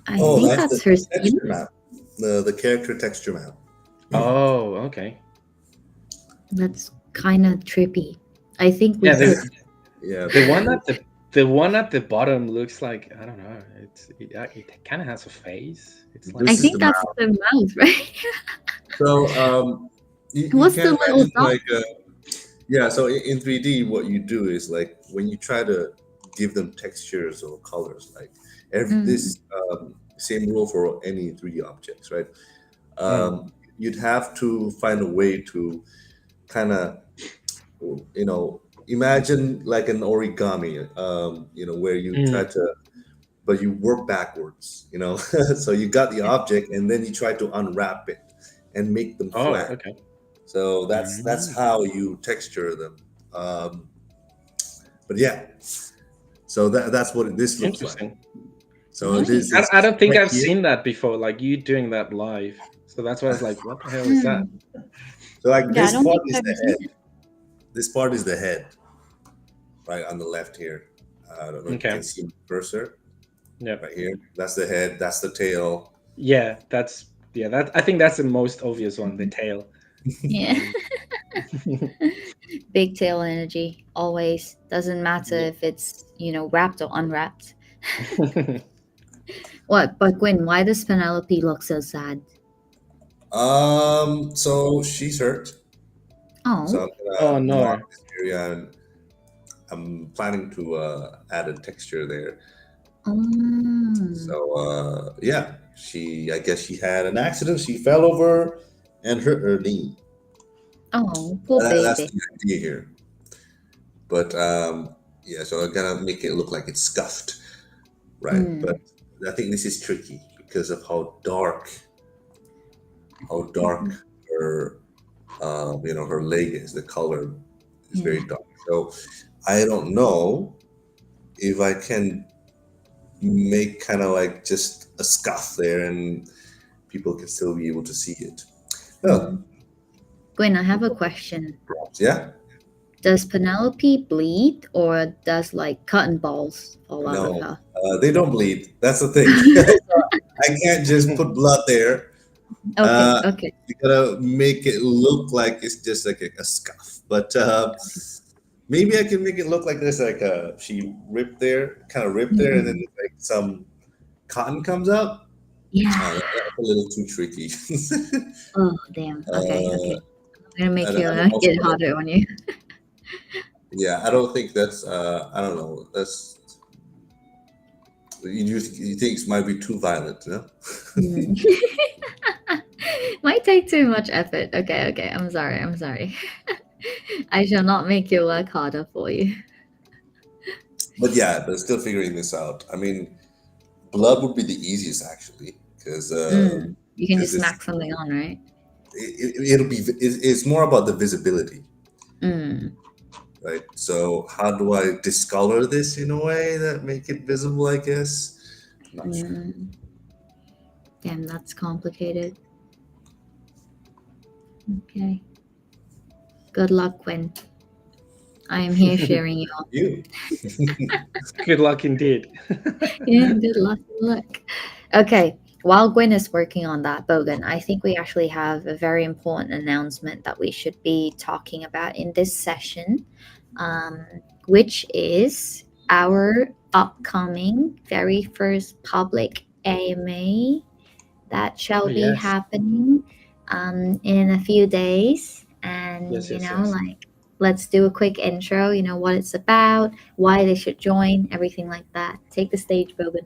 [SPEAKER 1] I
[SPEAKER 3] Oh,
[SPEAKER 1] think
[SPEAKER 3] that's
[SPEAKER 1] that's her
[SPEAKER 3] the texture
[SPEAKER 1] skin.
[SPEAKER 3] map. The character texture map.
[SPEAKER 2] Oh, okay.
[SPEAKER 1] That's kind of trippy. I think we
[SPEAKER 2] Yeah,
[SPEAKER 1] could.
[SPEAKER 3] Yeah,
[SPEAKER 2] the
[SPEAKER 3] the
[SPEAKER 2] one at the one at the bottom looks like I don't know. It kind of has a face. It's like
[SPEAKER 1] I
[SPEAKER 3] this is
[SPEAKER 1] think
[SPEAKER 3] the
[SPEAKER 1] that's
[SPEAKER 3] map.
[SPEAKER 1] the mouth, right?
[SPEAKER 3] So you
[SPEAKER 1] What's
[SPEAKER 3] can
[SPEAKER 1] the little
[SPEAKER 3] imagine
[SPEAKER 1] dot?
[SPEAKER 3] like yeah. So in 3D, what you do is like when you try to give them textures or colors, like
[SPEAKER 1] Mm,
[SPEAKER 3] this same rule for any 3D objects, right?
[SPEAKER 2] mm,
[SPEAKER 3] You'd have to find a way to kind of, you know, imagine like an origami, where you try
[SPEAKER 2] Mm.
[SPEAKER 3] to, but you work backwards, so you got the object and then you try to unwrap it and make them
[SPEAKER 2] Oh,
[SPEAKER 3] flat.
[SPEAKER 2] okay.
[SPEAKER 3] So that's
[SPEAKER 2] Mm.
[SPEAKER 3] how you texture them. But yeah, so that's what this looks like.
[SPEAKER 2] Interesting.
[SPEAKER 3] So this
[SPEAKER 1] Nice.
[SPEAKER 3] is
[SPEAKER 2] I don't think
[SPEAKER 3] right
[SPEAKER 2] I've
[SPEAKER 3] here.
[SPEAKER 2] seen that before, like you doing that live. So that's why I was like, what the hell is that?
[SPEAKER 1] Hmm.
[SPEAKER 3] So like
[SPEAKER 1] Yeah, I
[SPEAKER 3] this
[SPEAKER 1] don't
[SPEAKER 3] part
[SPEAKER 1] think
[SPEAKER 3] is
[SPEAKER 1] I've ever
[SPEAKER 3] the
[SPEAKER 1] seen
[SPEAKER 3] head.
[SPEAKER 1] it.
[SPEAKER 3] This part is the head, right on the left here. I don't know if you
[SPEAKER 2] Okay.
[SPEAKER 3] can see my cursor
[SPEAKER 2] Yep.
[SPEAKER 3] right here. That's the head. That's the tail.
[SPEAKER 2] Yeah, that I think that's the most obvious one, the tail.
[SPEAKER 1] Yeah.
[SPEAKER 2] Um,
[SPEAKER 1] Big tail energy, always. Doesn't matter
[SPEAKER 2] yeah.
[SPEAKER 1] if it's, wrapped or unwrapped. What? But Gwen, why does Penelope look so sad?
[SPEAKER 3] So she's hurt. So
[SPEAKER 1] Oh.
[SPEAKER 3] I'm
[SPEAKER 2] Oh
[SPEAKER 3] gonna
[SPEAKER 2] no.
[SPEAKER 3] mark this area, and I'm planning to add a texture there.
[SPEAKER 1] Um,
[SPEAKER 3] So yeah, I guess she had an accident. She fell over and hurt her knee.
[SPEAKER 1] oh, poor
[SPEAKER 3] That's
[SPEAKER 1] baby.
[SPEAKER 3] the idea here. But yeah, so I'm gonna make it look like it's scuffed, right? But
[SPEAKER 1] Mm,
[SPEAKER 3] I think this is tricky because of how dark her her leg is. The color is very
[SPEAKER 1] yeah.
[SPEAKER 3] dark. So I don't know if I can make kind of like just a scuff there and people can still be able to see it. Oh,
[SPEAKER 1] Mm. Gwen, I have a question.
[SPEAKER 3] yeah?
[SPEAKER 1] Does Penelope bleed or does like cotton balls fall out of
[SPEAKER 3] No,
[SPEAKER 1] her?
[SPEAKER 3] they don't bleed. That's the thing. I can't just put blood there.
[SPEAKER 1] Okay,
[SPEAKER 3] Uh,
[SPEAKER 1] okay.
[SPEAKER 3] you gotta make it look like it's just like a scuff. But maybe I can make it look like this, like she ripped there, kind of ripped there, and then
[SPEAKER 1] Mm-mm.
[SPEAKER 3] like some cotton comes out.
[SPEAKER 1] Yeah.
[SPEAKER 3] That's a little too tricky.
[SPEAKER 1] Oh, damn. Okay,
[SPEAKER 3] uh,
[SPEAKER 1] okay. I'm gonna make
[SPEAKER 3] and
[SPEAKER 1] you
[SPEAKER 3] also,
[SPEAKER 1] it harder on you.
[SPEAKER 3] yeah, I don't think that's. I don't know. That's you think it might be too violent, no?
[SPEAKER 1] Mm. Might take too much effort. Okay, okay. I'm sorry. I'm sorry. I shall not make you work harder for you.
[SPEAKER 3] But yeah, they're still figuring this out. I mean, blood would be the easiest actually, because
[SPEAKER 1] You can just
[SPEAKER 3] it's
[SPEAKER 1] smack something on, right?
[SPEAKER 3] it'll be it's more about the visibility,
[SPEAKER 1] Mm.
[SPEAKER 3] right? So how do I discolor this in a way that make it visible? I guess I'm not sure.
[SPEAKER 1] Mm. Damn, that's complicated. Okay. Good luck, Quinn. I am here cheering you on.
[SPEAKER 3] You.
[SPEAKER 2] Good luck indeed.
[SPEAKER 1] Yeah, good luck. Good luck. Okay. While Gwen is working on that, Bogan, I think we actually have a very important announcement that we should be talking about in this session, um, which is our upcoming very first public AMA that
[SPEAKER 2] Oh
[SPEAKER 1] shall be
[SPEAKER 2] yes.
[SPEAKER 1] happening in a few days. And,
[SPEAKER 2] Yes, yes, yes.
[SPEAKER 1] like, let's do a quick intro, what it's about, why they should join, everything like that. Take the stage, Bogan.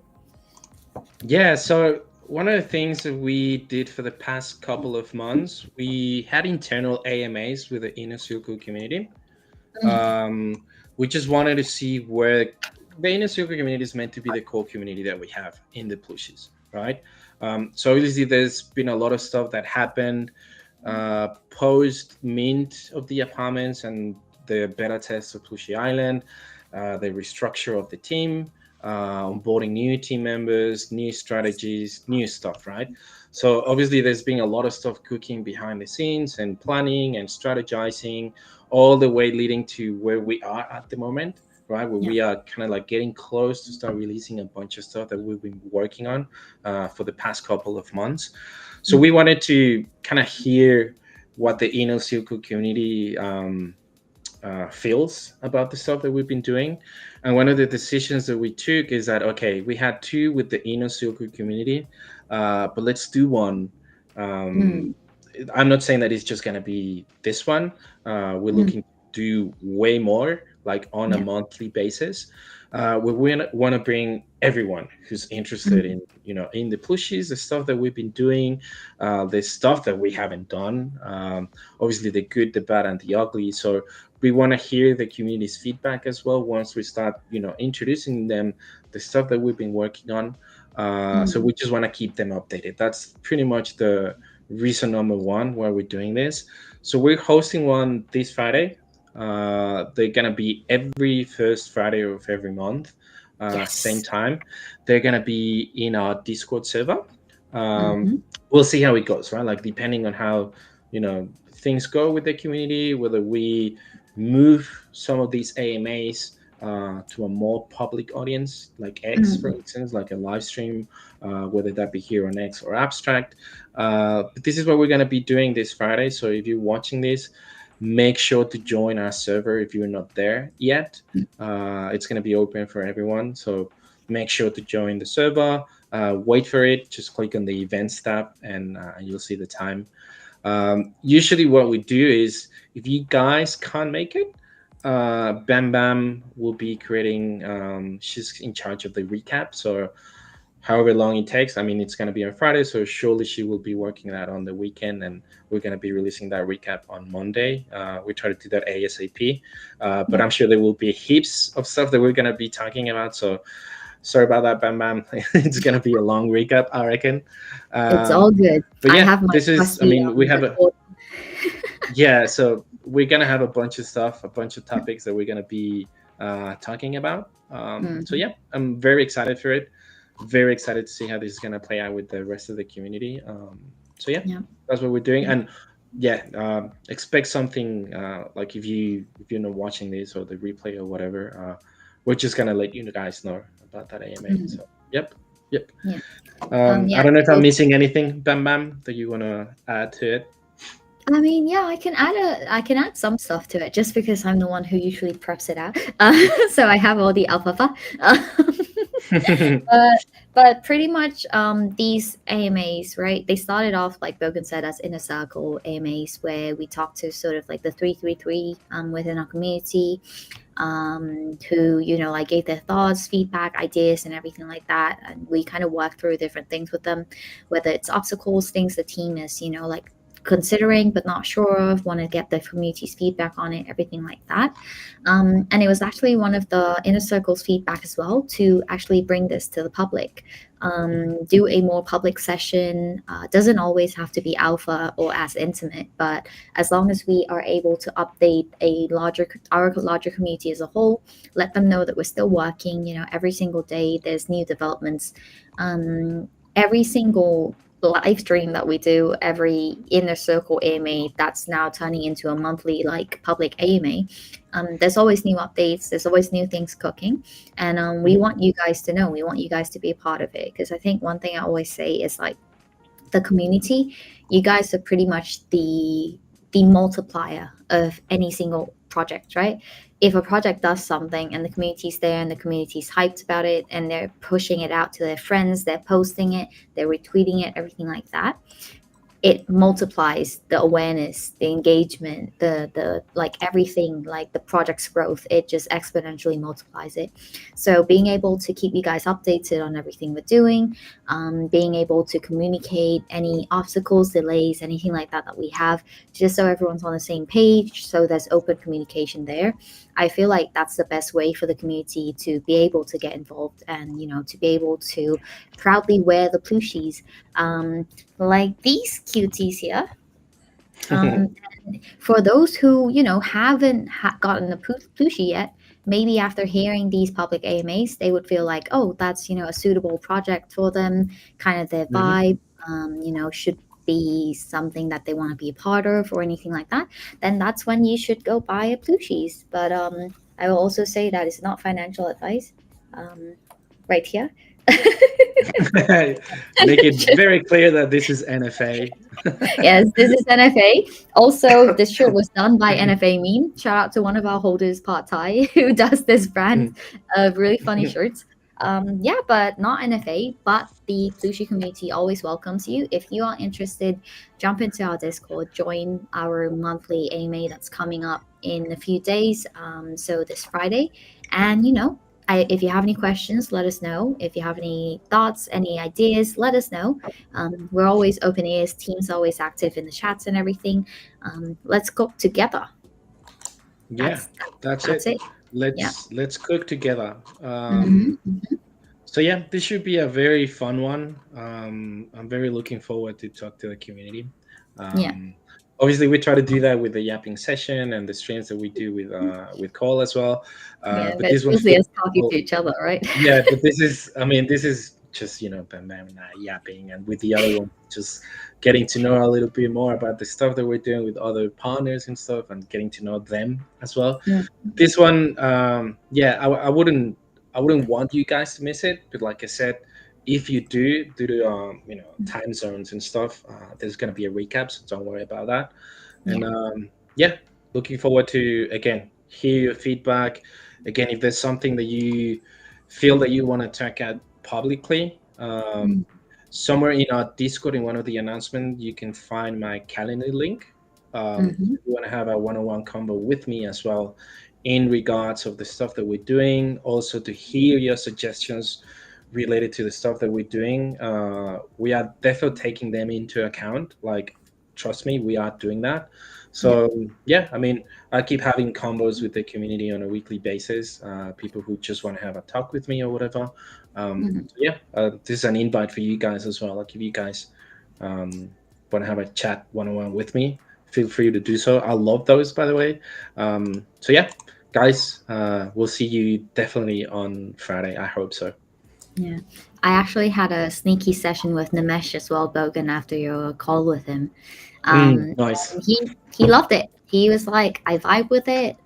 [SPEAKER 2] Yeah, so one of the things that we did for the past couple of months, we had internal AMAs with the inner circle community. Um, we just wanted to see where the inner circle community is meant to be the core community that we have in the Plooshies, right? So obviously, there's been a lot of stuff that happened post mint of the apartments and the beta test of Plushie Island, the restructure of the team, onboarding new team members, new strategies, new stuff, right? So obviously, there's been a lot of stuff cooking behind the scenes and planning and strategizing, all the way leading to where we are at the moment, right? Where
[SPEAKER 1] Yeah.
[SPEAKER 2] we are kind of like getting close to start releasing a bunch of stuff that we've been working on for the past couple of months. So we wanted to kind of hear what the inner circle community feels about the stuff that we've been doing. And one of the decisions that we took is that, okay, we had two with the inner circle community, but let's do one. Um,
[SPEAKER 1] Mm.
[SPEAKER 2] I'm not saying that it's just going to be this one. We're
[SPEAKER 1] Mm.
[SPEAKER 2] looking to do way more like on a
[SPEAKER 1] Yeah.
[SPEAKER 2] monthly basis. We want to bring everyone who's interested
[SPEAKER 1] Mm.
[SPEAKER 2] in, in the plushies, the stuff that we've been doing, the stuff that we haven't done, obviously the good, the bad, and the ugly. So we want to hear the community's feedback as well once we start, introducing them the stuff that we've been working on. So
[SPEAKER 1] Mm.
[SPEAKER 2] we just want to keep them updated. That's pretty much the reason number one why we're doing this. So we're hosting one this Friday. They're gonna be every first Friday of every month, same
[SPEAKER 1] Yes.
[SPEAKER 2] time. They're gonna be in our Discord server. Um,
[SPEAKER 1] Mm-hmm.
[SPEAKER 2] we'll see how it goes, right? Like depending on how things go with the community, whether we move some of these AMAs to a more public audience, like X, for
[SPEAKER 1] Mm.
[SPEAKER 2] instance, like a live stream, whether that be here on X or Abstract. But this is what we're going to be doing this Friday. So if you're watching this, make sure to join our server if you're not there yet. It's going to be open for everyone. So make sure to join the server. Wait for it. Just click on the events tab and you'll see the time. Usually, what we do is if you guys can't make it, Bam Bam will be creating. She's in charge of the recap, so however long it takes. I mean, it's going to be on Friday, so surely she will be working that on the weekend, and we're going to be releasing that recap on Monday. We try to do that ASAP, but
[SPEAKER 1] Yeah.
[SPEAKER 2] I'm sure there will be heaps of stuff that we're going to be talking about. So sorry about that, Bam Bam. It's going to be a long recap, I reckon.
[SPEAKER 1] It's
[SPEAKER 2] Um,
[SPEAKER 1] all good.
[SPEAKER 2] but
[SPEAKER 1] I
[SPEAKER 2] yeah,
[SPEAKER 1] have my
[SPEAKER 2] this is. I
[SPEAKER 1] trusty
[SPEAKER 2] mean, we have a
[SPEAKER 1] record.
[SPEAKER 2] yeah, so we're gonna have a bunch of stuff, a bunch of topics that we're gonna be talking about. So
[SPEAKER 1] Mm.
[SPEAKER 2] yeah, I'm very excited for it. Very excited to see how this is gonna play out with the rest of the community. So yeah,
[SPEAKER 1] Yeah.
[SPEAKER 2] that's what we're doing,
[SPEAKER 1] Yeah.
[SPEAKER 2] and yeah, expect something like if you're not watching this or the replay or whatever, we're just gonna let you guys know about that AMA.
[SPEAKER 1] Mm.
[SPEAKER 2] So yep, yep.
[SPEAKER 1] Yeah.
[SPEAKER 2] I
[SPEAKER 1] Yeah.
[SPEAKER 2] don't know if I'm
[SPEAKER 1] So
[SPEAKER 2] missing anything, Bam Bam, that you wanna add to it.
[SPEAKER 1] I mean, yeah, I can add some stuff to it just because I'm the one who usually preps it out. So I have all the alfalfa. but but pretty much these AMAs, right? They started off like Bogan said as inner circle AMAs where we talked to sort of like the 333 within our community, who like gave their thoughts, feedback, ideas, and everything like that, and we kind of worked through different things with them, whether it's obstacles, things the team is like considering but not sure of, want to get the community's feedback on it, everything like that. And it was actually one of the inner circle's feedback as well to actually bring this to the public, do a more public session. Doesn't always have to be alpha or as intimate, but as long as we are able to update our larger community as a whole, let them know that we're still working, every single day there's new developments. Every single live stream that we do, every inner circle AMA that's now turning into a monthly like public AMA, there's always new updates, there's always new things cooking, and we want you guys to know, we want you guys to be a part of it, because I think one thing I always say is like the community, you guys are pretty much the multiplier of any single project, right? If a project does something and the community's there and the community's hyped about it and they're pushing it out to their friends, they're posting it, they're retweeting it, everything like that, it multiplies the awareness, the engagement, the like everything, like the project's growth. It just exponentially multiplies it. So being able to keep you guys updated on everything we're doing, being able to communicate any obstacles, delays, anything like that we have, just so everyone's on the same page, so there's open communication there. I feel like that's the best way for the community to be able to get involved and to be able to proudly wear the plooshies, like these cuties here. And for those who haven't gotten a plushie yet, maybe after hearing these public AMAs, they would feel like, oh, that's a suitable project for them, kind of their
[SPEAKER 2] Mhm.
[SPEAKER 1] vibe. Should be something that they want to be a part of or anything like that. Then that's when you should go buy a plushies. But I will also say that it's not financial advice. Right here.
[SPEAKER 2] Make it very clear that this is NFA.
[SPEAKER 1] Yes, this is NFA. Also, this shirt was done by NFA Meme. Shout out to one of our holders, Part Thai, who does this brand of really funny shirts. Yeah, but not NFA, but the Plooshy community always welcomes you. If you are interested, jump into our Discord, join our monthly AMA that's coming up in a few days. So this Friday. And, if you have any questions, let us know. If you have any thoughts, any ideas, let us know. We're always open ears. Team's always active in the chats and everything. Let's cook together.
[SPEAKER 2] Yeah,
[SPEAKER 1] That's
[SPEAKER 2] that's
[SPEAKER 1] that's
[SPEAKER 2] it.
[SPEAKER 1] it. Yeah.
[SPEAKER 2] Let's cook together.
[SPEAKER 1] Hmm.
[SPEAKER 2] So yeah, this should be a very fun one. I'm very looking forward to talk to the community.
[SPEAKER 1] Yeah.
[SPEAKER 2] Um, Obviously, we try to do that with the yapping session and the streams that we do with Cole as well.
[SPEAKER 1] Yeah,
[SPEAKER 2] But
[SPEAKER 1] but it's
[SPEAKER 2] this one
[SPEAKER 1] mostly
[SPEAKER 2] feels
[SPEAKER 1] us talking to each other, right?
[SPEAKER 2] yeah, but this is, I mean, this is just, Bam Bam and I yapping, and with the other one, just getting to know a little bit more about the stuff that we're doing with other partners and stuff, and getting to know them as well.
[SPEAKER 1] Mm,
[SPEAKER 2] This one, yeah, I wouldn't want you guys to miss it, but like I said, if you do, due to time zones and stuff, there's gonna be a recap, so don't worry about that. And
[SPEAKER 1] yeah.
[SPEAKER 2] yeah, looking forward to again hear your feedback. Again, if there's something that you feel that you want to check out publicly,
[SPEAKER 1] Mm,
[SPEAKER 2] somewhere in our Discord, in one of the announcements, you can find my calendar link.
[SPEAKER 1] mhm,
[SPEAKER 2] If you want to have a one-on-one combo with me as well, in regards of the stuff that we're doing, also to hear your suggestions related to the stuff that we're doing. We are definitely taking them into account. Like, trust me, we are doing that.
[SPEAKER 1] yeah.
[SPEAKER 2] So yeah, I mean, I keep having combos with the community on a weekly basis. People who just want to have a talk with me or whatever.
[SPEAKER 1] Mhm,
[SPEAKER 2] So yeah, this is an invite for you guys as well. Like, if you guys um, want to have a chat one-on-one with me, feel free to do so. I love those, by the way. So yeah, guys, we'll see you definitely on Friday. I hope so.
[SPEAKER 1] yeah. I actually had a sneaky session with Nimesh as well, Bogan, after your call with him.
[SPEAKER 2] Nice.
[SPEAKER 1] And he loved it. He was like, I vibe with it.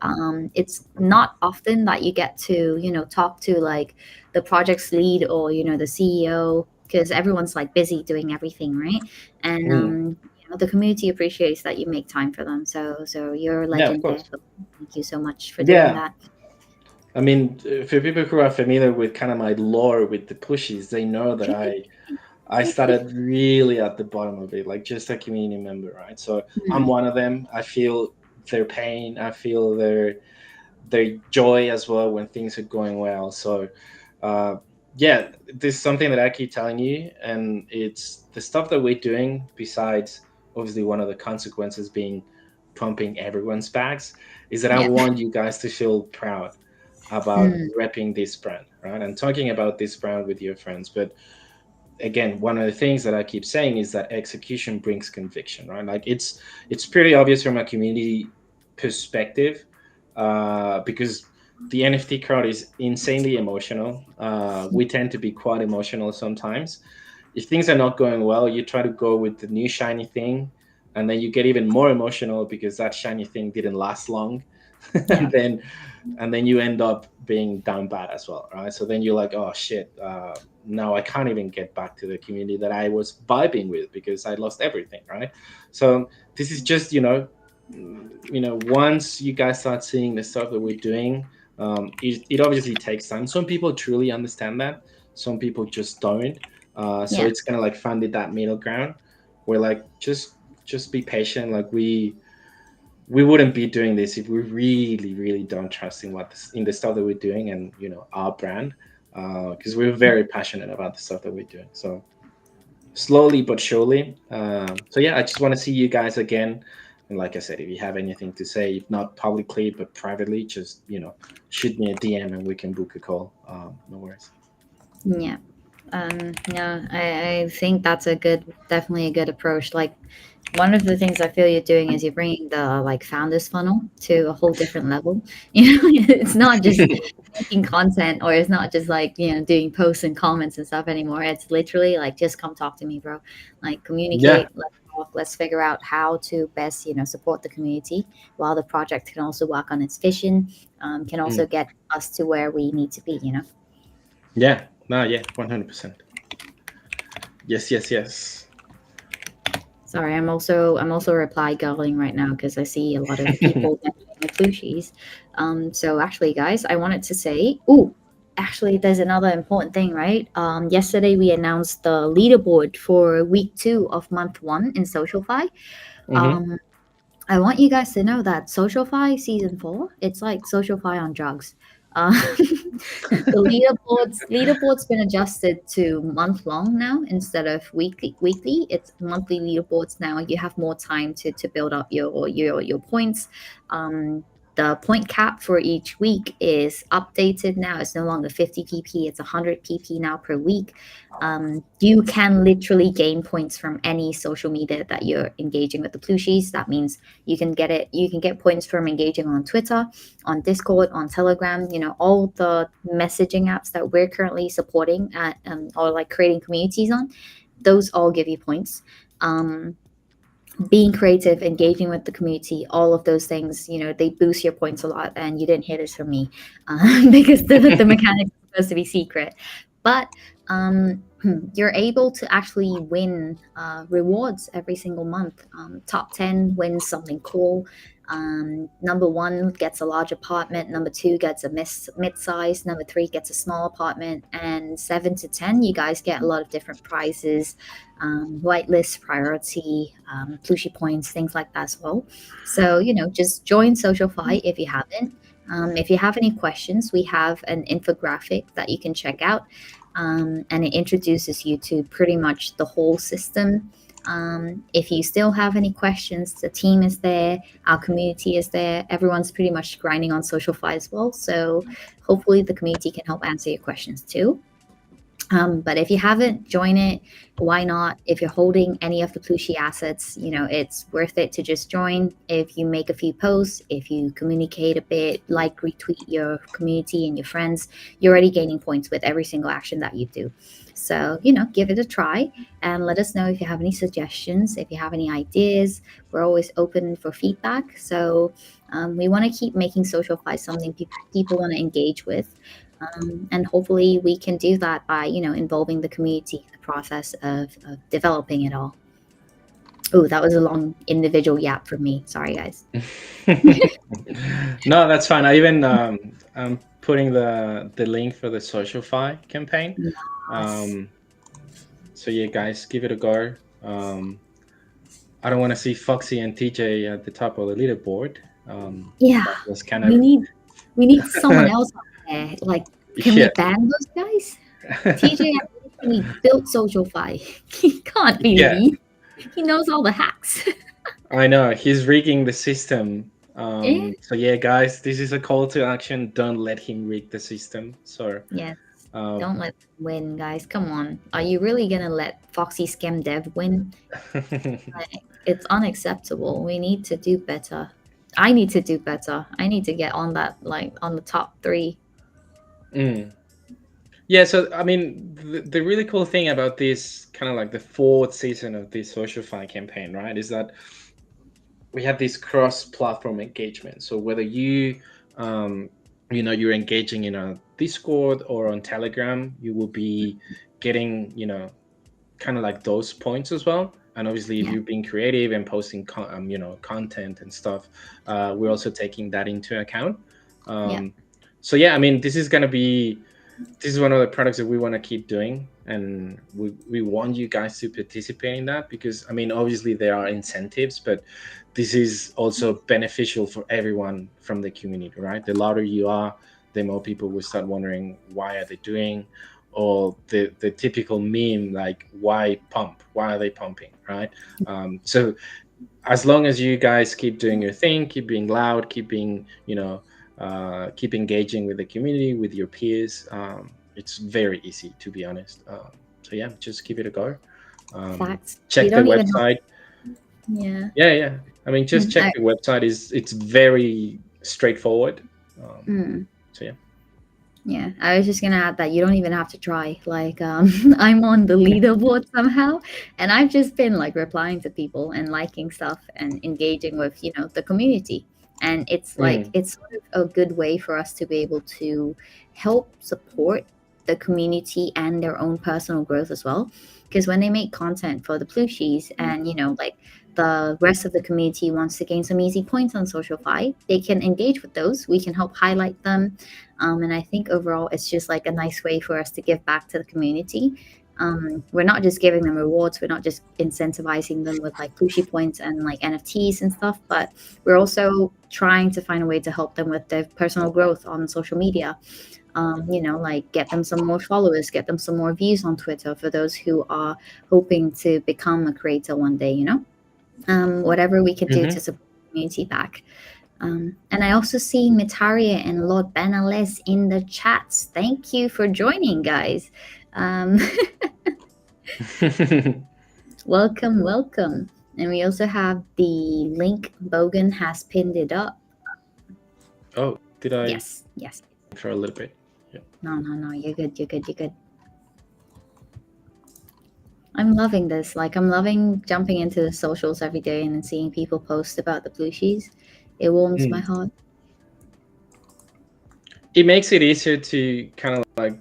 [SPEAKER 1] It's not often that you get to, talk to like the project's lead or, the CEO, because everyone's like busy doing everything, right? And
[SPEAKER 2] Mm.
[SPEAKER 1] the community appreciates that you make time for them. So you're a
[SPEAKER 2] Yeah, of
[SPEAKER 1] legend there.
[SPEAKER 2] course.
[SPEAKER 1] Thank you so much for doing
[SPEAKER 2] Yeah,
[SPEAKER 1] that.
[SPEAKER 2] I mean, for people who are familiar with kind of my lore with the pushes, they know that I started really at the bottom of it, like just a community member, right? So I'm
[SPEAKER 1] Mm,
[SPEAKER 2] one of them. I feel their pain. I feel their joy as well when things are going well. So uh, yeah, this is something that I keep telling you, and it's the stuff that we're doing. Besides, obviously, one of the consequences being pumping everyone's bags, is that I
[SPEAKER 1] yeah.
[SPEAKER 2] want you guys to feel proud about
[SPEAKER 1] Mm,
[SPEAKER 2] repping this brand, right? And talking about this brand with your friends. But again, one of the things that I keep saying is that execution brings conviction, right? Like, it's pretty obvious from a community perspective, because the NFT crowd is insanely emotional. We tend to be quite emotional sometimes. If things are not going well, you try to go with the new shiny thing, and then you get even more emotional because that shiny thing didn't last long,
[SPEAKER 1] yeah.
[SPEAKER 2] and then you end up being down bad as well, right? So then you're like, oh shit, now I can't even get back to the community that I was vibing with because I lost everything, right? So this is just, once you guys start seeing the stuff that we're doing, it obviously takes time. Some people truly understand that, some people just don't. So
[SPEAKER 1] Yeah.
[SPEAKER 2] it's kind of like finding that middle ground where, like, just be patient. Like, we wouldn't be doing this if we really really don't trust in the stuff that we're doing, and our brand, because we're very passionate about the stuff that we're doing. So slowly but surely. So yeah, I just want to see you guys again. And like I said, if you have anything to say, if not publicly but privately, just shoot me a DM and we can book a call. No worries.
[SPEAKER 1] Yeah. No, I think that's definitely a good approach. Like, one of the things I feel you're doing is you're bringing the like founders funnel to a whole different level. It's not just making content, or it's not just like doing posts and comments and stuff anymore. It's literally like, just come talk to me, bro. Like,
[SPEAKER 2] Yeah.
[SPEAKER 1] communicate. Let's talk. Let's figure out how to best support the community, while the project can also work on its vision. Can also
[SPEAKER 2] Mm.
[SPEAKER 1] get us to where we need to be.
[SPEAKER 2] Yeah. No. Yeah. 100%. Yes. Yes. Yes.
[SPEAKER 1] Sorry, I'm also reply girling right now because I see a lot of people mentioning the Plooshies. So actually, guys, I wanted to say, ooh, actually, there's another important thing, right? Yesterday we announced the leaderboard for week 2 of month 1 in SocialFi.
[SPEAKER 2] Mm-hmm.
[SPEAKER 1] Um, I want you guys to know that SocialFi season 4, it's like SocialFi on drugs. The leaderboard's been adjusted to month long now instead of weekly. It's monthly leaderboards now. You have more time to build up your points. The point cap for each week is updated now. It's no longer 50 pp, it's 100 pp now per week. You can literally gain points from any social media that you're engaging with the Plooshies. That means you can get points from engaging on Twitter, on Discord, on Telegram, all the messaging apps that we're currently supporting at, or like creating communities on. Those all give you points. Being creative, engaging with the community, all of those things, they boost your points a lot. And you didn't hear this from me, because the mechanics are supposed to be secret. But you're able to actually win rewards every single month. Top 10 wins something cool. Number 1 gets a large apartment. Number 2 gets a mid-size. Number 3 gets a small apartment. And 7 to 10, you guys get a lot of different prizes, whitelist, priority, Plushie points, things like that as well. So, just join SocialFi if you haven't. If you have any questions, we have an infographic that you can check out, and it introduces you to pretty much the whole system. If you still have any questions, the team is there, our community is there. Everyone's pretty much grinding on SocialFi as well. So hopefully the community can help answer your questions too. But if you haven't, join it. Why not? If you're holding any of the Plushie assets, it's worth it to just join. If you make a few posts, if you communicate a bit, like retweet your community and your friends, you're already gaining points with every single action that you do. So, give it a try and let us know if you have any suggestions, if you have any ideas. We're always open for feedback. So we want to keep making SocialFi something people want to engage with. And hopefully we can do that by, involving the community in the process of developing it all. Oh, that was a long individual yap from me. Sorry, guys.
[SPEAKER 2] No, that's fine. I even I'm putting the link for the SocialFi campaign.
[SPEAKER 1] Yes.
[SPEAKER 2] So yeah, guys, give it a go. I don't want to see Foxy and TJ at the top of the leaderboard.
[SPEAKER 1] Yeah,
[SPEAKER 2] That was kind
[SPEAKER 1] we
[SPEAKER 2] of
[SPEAKER 1] need someone else out there. Like, can we
[SPEAKER 2] yeah.
[SPEAKER 1] ban those guys? TJ actually built SocialFi. He can't be
[SPEAKER 2] Yeah,
[SPEAKER 1] lead. He knows all the hacks.
[SPEAKER 2] I know he's rigging the system.
[SPEAKER 1] Yeah.
[SPEAKER 2] So yeah, guys, this is a call to action. Don't let him rig the system. So
[SPEAKER 1] Yes.
[SPEAKER 2] uh,
[SPEAKER 1] Don't let them win, guys. Come on. Are you really gonna let Foxy Scam Dev win? Like, it's unacceptable. We need to do better. I need to do better. I need to get on that, like, on the top 3.
[SPEAKER 2] mm. Yeah, so I mean, the really cool thing about this kind of like the 4th season of this SocialFi campaign, right, is that we have this cross-platform engagement. So whether you're engaging in a Discord or on Telegram, you will be getting, kind of like those points as well. And obviously, if
[SPEAKER 1] Yeah.
[SPEAKER 2] you're being creative and posting, content and stuff, we're also taking that into account.
[SPEAKER 1] Yeah.
[SPEAKER 2] So yeah, I mean, this is one of the products that we want to keep doing, and we want you guys to participate in that, because I mean, obviously there are incentives, but this is also beneficial for everyone from the community, right? The louder you are, the more people will start wondering why are they doing, or the typical meme like, why pump, why are they pumping, right? So as long as you guys keep doing your thing, keep being loud, keep being, keep engaging with the community, with your peers, it's very easy, to be honest. So yeah, just give it a go.
[SPEAKER 1] Facts. You
[SPEAKER 2] Check the
[SPEAKER 1] don't even have.
[SPEAKER 2] website.
[SPEAKER 1] Yeah.
[SPEAKER 2] Yeah. I mean, just check
[SPEAKER 1] I,
[SPEAKER 2] the website. It's very straightforward. So yeah.
[SPEAKER 1] yeah. I was just gonna add that you don't even have to try. Like, I'm on the leaderboard somehow, and I've just been like replying to people and liking stuff and engaging with, the community. And it's like,
[SPEAKER 2] Mm,
[SPEAKER 1] it's sort of a good way for us to be able to help support the community and their own personal growth as well. Because when they make content for the Plooshies and, like, the rest of the community wants to gain some easy points on Social Fi, they can engage with those. We can help highlight them. And I think overall, it's just like a nice way for us to give back to the community. We're not just giving them rewards, we're not just incentivizing them with like Plooshy points and like NFTs and stuff, but we're also trying to find a way to help them with their personal growth on social media. Like get them some more followers, get them some more views on Twitter for those who are hoping to become a creator one day, whatever we could do to support the community back. And I also see Mitaria and Lord Benales in the chats. Thank you for joining, guys. Welcome, welcome. And we also have the link. Bogan has pinned it up.
[SPEAKER 2] Oh, did I?
[SPEAKER 1] Yes.
[SPEAKER 2] For a little bit. Yeah.
[SPEAKER 1] No. You're good. I'm loving this. Like, I'm loving jumping into the socials every day and then seeing people post about the Plooshies. It warms my heart.
[SPEAKER 2] It makes it easier to kind of like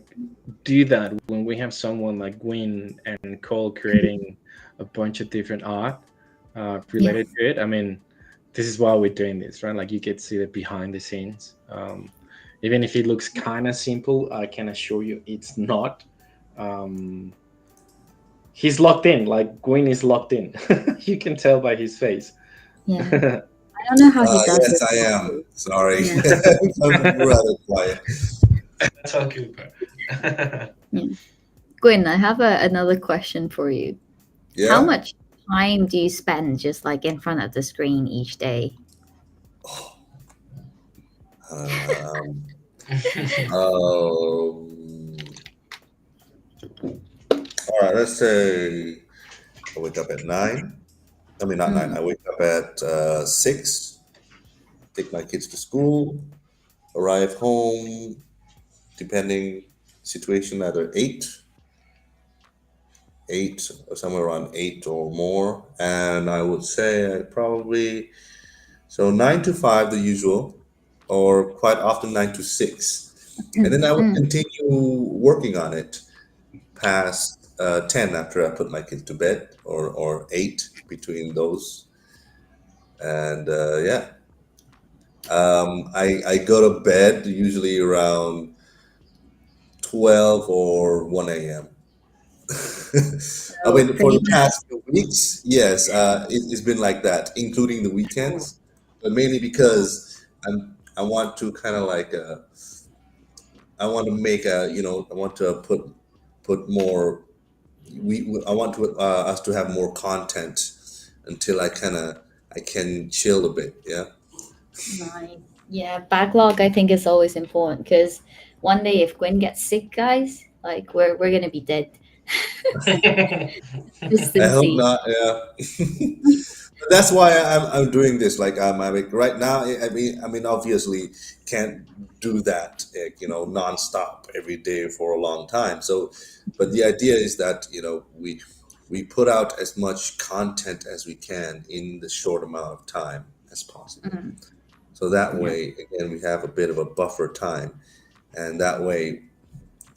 [SPEAKER 2] do that when we have someone like Gwyn and Cole creating a bunch of different art related to it. I mean, this is why we're doing this, right? Like you get to see the behind the scenes. Even if it looks kind of simple, I can assure you it's not. He's locked in. Like Gwyn is locked in. You can tell by his face.
[SPEAKER 1] Yeah. I don't know how he does
[SPEAKER 3] yes,
[SPEAKER 1] it.
[SPEAKER 3] I am. Sorry.
[SPEAKER 1] Yeah.
[SPEAKER 3] I'm rather quiet.
[SPEAKER 2] That's all good, bro.
[SPEAKER 1] Gwyn, I have another question for you.
[SPEAKER 3] Yeah.
[SPEAKER 1] How much time do you spend just like in front of the screen each day?
[SPEAKER 3] All right, let's say I wake up at 9. I mean, not 9. I wake up at 6, take my kids to school, arrive home, depending situation, either 8 or somewhere around 8 or more. And I would say I probably, so 9 to 5, the usual, or quite often 9 to 6. And then I would continue working on it past 10 after I put my kids to bed, or 8 between those. And I go to bed usually around 12 or 1 a.m. I mean, for the past few weeks, yes, it's been like that, including the weekends, but mainly because I want to kind of like I want to make I want to put more. I want to us to have more content until I can chill a bit. Yeah.
[SPEAKER 1] Nice. Yeah, backlog I think is always important because one day if Gwen gets sick, guys, like we're gonna be dead.
[SPEAKER 3] I hope
[SPEAKER 1] Consistency.
[SPEAKER 3] not. Yeah. That's why I'm doing this. Like I mean, right now. I mean, obviously can't do that. Nonstop every day for a long time. So, but the idea is that we put out as much content as we can in the short amount of time as possible. So that way, again, we have a bit of a buffer time, and that way,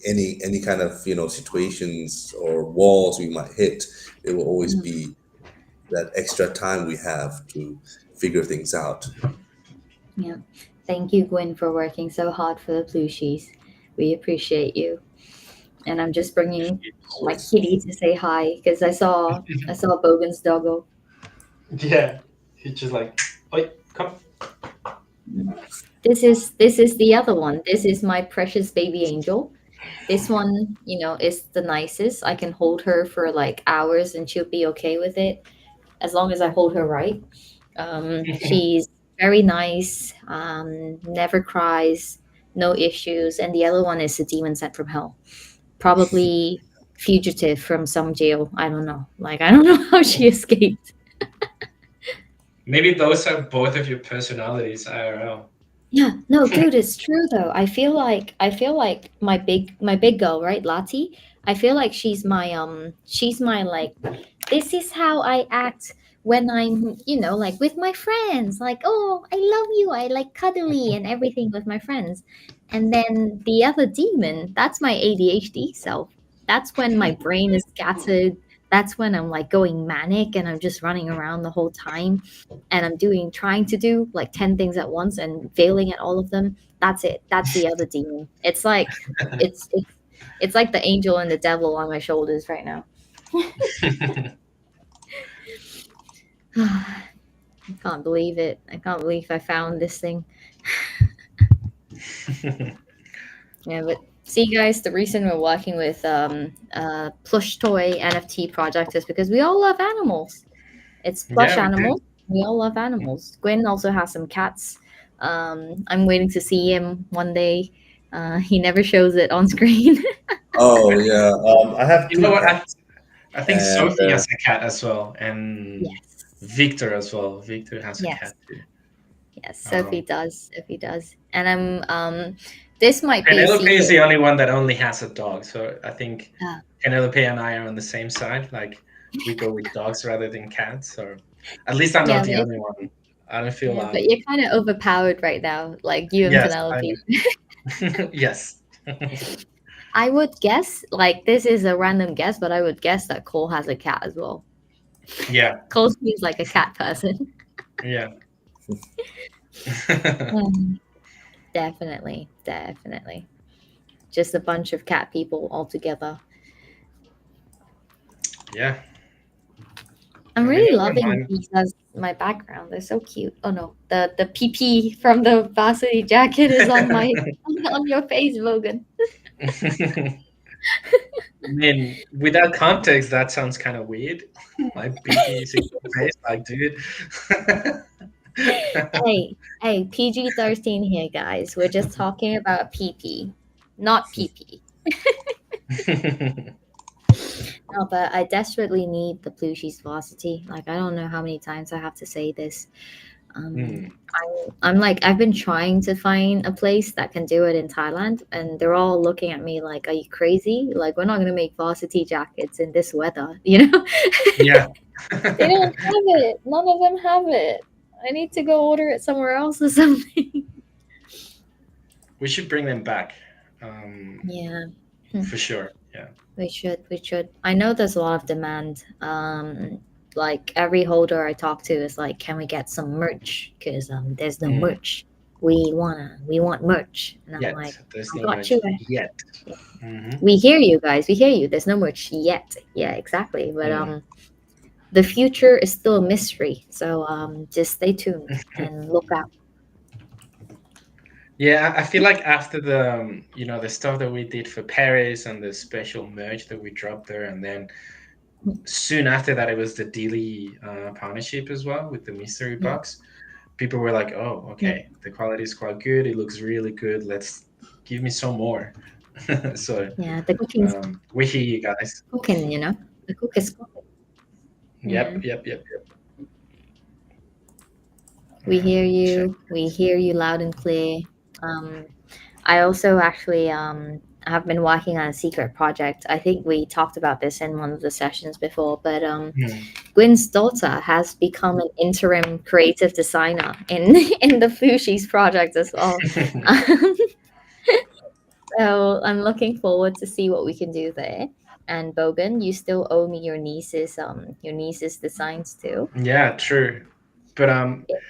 [SPEAKER 3] any kind of situations or walls we might hit, it will always be that extra time we have to figure things out.
[SPEAKER 1] Yeah. Thank you, Gwen, for working so hard for the Plooshies. We appreciate you. And I'm just bringing like Kitty to say hi because I saw Bogan's doggo.
[SPEAKER 2] Yeah, he's just like, oi, come.
[SPEAKER 1] This is the other one. This is my precious baby angel. This one, is the nicest. I can hold her for like hours and she'll be okay with it as long as I hold her right. She's very nice, never cries, no issues. And the other one is a demon sent from hell, probably fugitive from some jail. I don't know. Like, I don't know how she escaped.
[SPEAKER 2] Maybe those are both of your personalities, IRL.
[SPEAKER 1] Yeah, no, dude, it's true though. I feel like my big girl, right, Lati. I feel like she's my like this is how I act when I'm, like with my friends. Like, oh, I love you. I like cuddly and everything with my friends. And then the other demon, that's my ADHD self. That's when my brain is scattered. that's when I'm like going manic and I'm just running around the whole time and I'm trying to do like 10 things at once and failing at all of them. That's it. That's the other demon. It's like it's it's it's like the angel and the devil on my shoulders right now. I can't believe it. I can't believe I found this thing. Yeah, but see, guys, the reason we're working with plush toy NFT project is because we all love animals. It's plush
[SPEAKER 2] Yeah, we do.
[SPEAKER 1] animals. We all love animals. Gwen also has some cats. I'm waiting to see him one day. He never shows it on screen.
[SPEAKER 3] Oh yeah, I have
[SPEAKER 2] You know
[SPEAKER 3] two
[SPEAKER 2] what?
[SPEAKER 3] cats,
[SPEAKER 2] I think
[SPEAKER 3] and
[SPEAKER 2] Sophie has a cat as well, and
[SPEAKER 1] Yes.
[SPEAKER 2] Victor as well. Victor has a
[SPEAKER 1] Yes.
[SPEAKER 2] cat too.
[SPEAKER 1] Yes. Sophie
[SPEAKER 2] Um,
[SPEAKER 1] does. Sophie does. And this might be a
[SPEAKER 2] Penelope is
[SPEAKER 1] secret.
[SPEAKER 2] the only one that only has a dog, so I think
[SPEAKER 1] Uh,
[SPEAKER 2] Penelope and I are on the same side. Like we go with dogs rather than cats, or at least I'm
[SPEAKER 1] yeah,
[SPEAKER 2] not the only one. I don't feel
[SPEAKER 1] but you're kind of overpowered right now, like you and
[SPEAKER 2] yes,
[SPEAKER 1] Penelope.
[SPEAKER 2] yes.
[SPEAKER 1] I would guess, like this is a random guess, but I would guess that Cole has a cat as well.
[SPEAKER 2] Yeah,
[SPEAKER 1] Cole seems like a cat person.
[SPEAKER 2] yeah.
[SPEAKER 1] Mm, definitely, definitely. Just a bunch of cat people all together.
[SPEAKER 2] Yeah.
[SPEAKER 1] I'm
[SPEAKER 2] I mean,
[SPEAKER 1] really
[SPEAKER 2] I don't
[SPEAKER 1] loving
[SPEAKER 2] mind.
[SPEAKER 1] these as my background. They're so cute. Oh no, the PP from the varsity jacket is on my on your face, Logan.
[SPEAKER 2] I mean, without context, that sounds kind of weird. My BP is in your face, like, dude.
[SPEAKER 1] Hey, PG-13 here, guys. We're just talking about PP, not PP. No, but I desperately need the Plooshies varsity. Like, I don't know how many times I have to say this.
[SPEAKER 2] Hmm.
[SPEAKER 1] I'm like, I've been trying to find a place that can do it in Thailand, and they're all looking at me like, "Are you crazy? Like, we're not gonna make varsity jackets in this weather, you know?"
[SPEAKER 2] Yeah.
[SPEAKER 1] They don't have it. None of them have it. I need to go order it somewhere else or something.
[SPEAKER 2] We should bring them back.
[SPEAKER 1] Yeah.
[SPEAKER 2] For sure. Yeah.
[SPEAKER 1] We should. We should. I know there's a lot of demand. Like every holder I talk to is like, "Can we get some merch? Because there's no
[SPEAKER 2] Mm.
[SPEAKER 1] merch. We want merch." And I'm
[SPEAKER 2] Yet.
[SPEAKER 1] like,
[SPEAKER 2] There's
[SPEAKER 1] "I
[SPEAKER 2] no
[SPEAKER 1] got you."
[SPEAKER 2] much yet. Hmm.
[SPEAKER 1] We hear you guys. We hear you. There's no merch yet. Yeah, exactly. But
[SPEAKER 2] Mm.
[SPEAKER 1] the future is still a mystery. So just stay tuned and look out.
[SPEAKER 2] Yeah, I feel like after the the stuff that we did for Paris and the special merch that we dropped there, and then soon after that it was the daily partnership as well with the mystery
[SPEAKER 1] Yeah,
[SPEAKER 2] box. People were like, "Oh,
[SPEAKER 1] yeah,
[SPEAKER 2] okay, the quality is quite good. It looks really good. Let's give me some more." So
[SPEAKER 1] yeah. The cooking's
[SPEAKER 2] we hear you guys.
[SPEAKER 1] cooking. You know, the cook is cooking. Yeah.
[SPEAKER 2] Yep, yep, yep, yep.
[SPEAKER 1] We hear
[SPEAKER 2] Check.
[SPEAKER 1] you. We hear you loud and clear. Um, I also actually have been working on a secret project. I think we talked about this in one of the sessions before, but
[SPEAKER 2] Hmm.
[SPEAKER 1] Gwen's daughter has become an interim creative designer in in the Plooshies project as well. So I'm looking forward to see what we can do there. And Bogan, you still owe me your niece's designs too.
[SPEAKER 2] Yeah, true. But
[SPEAKER 1] If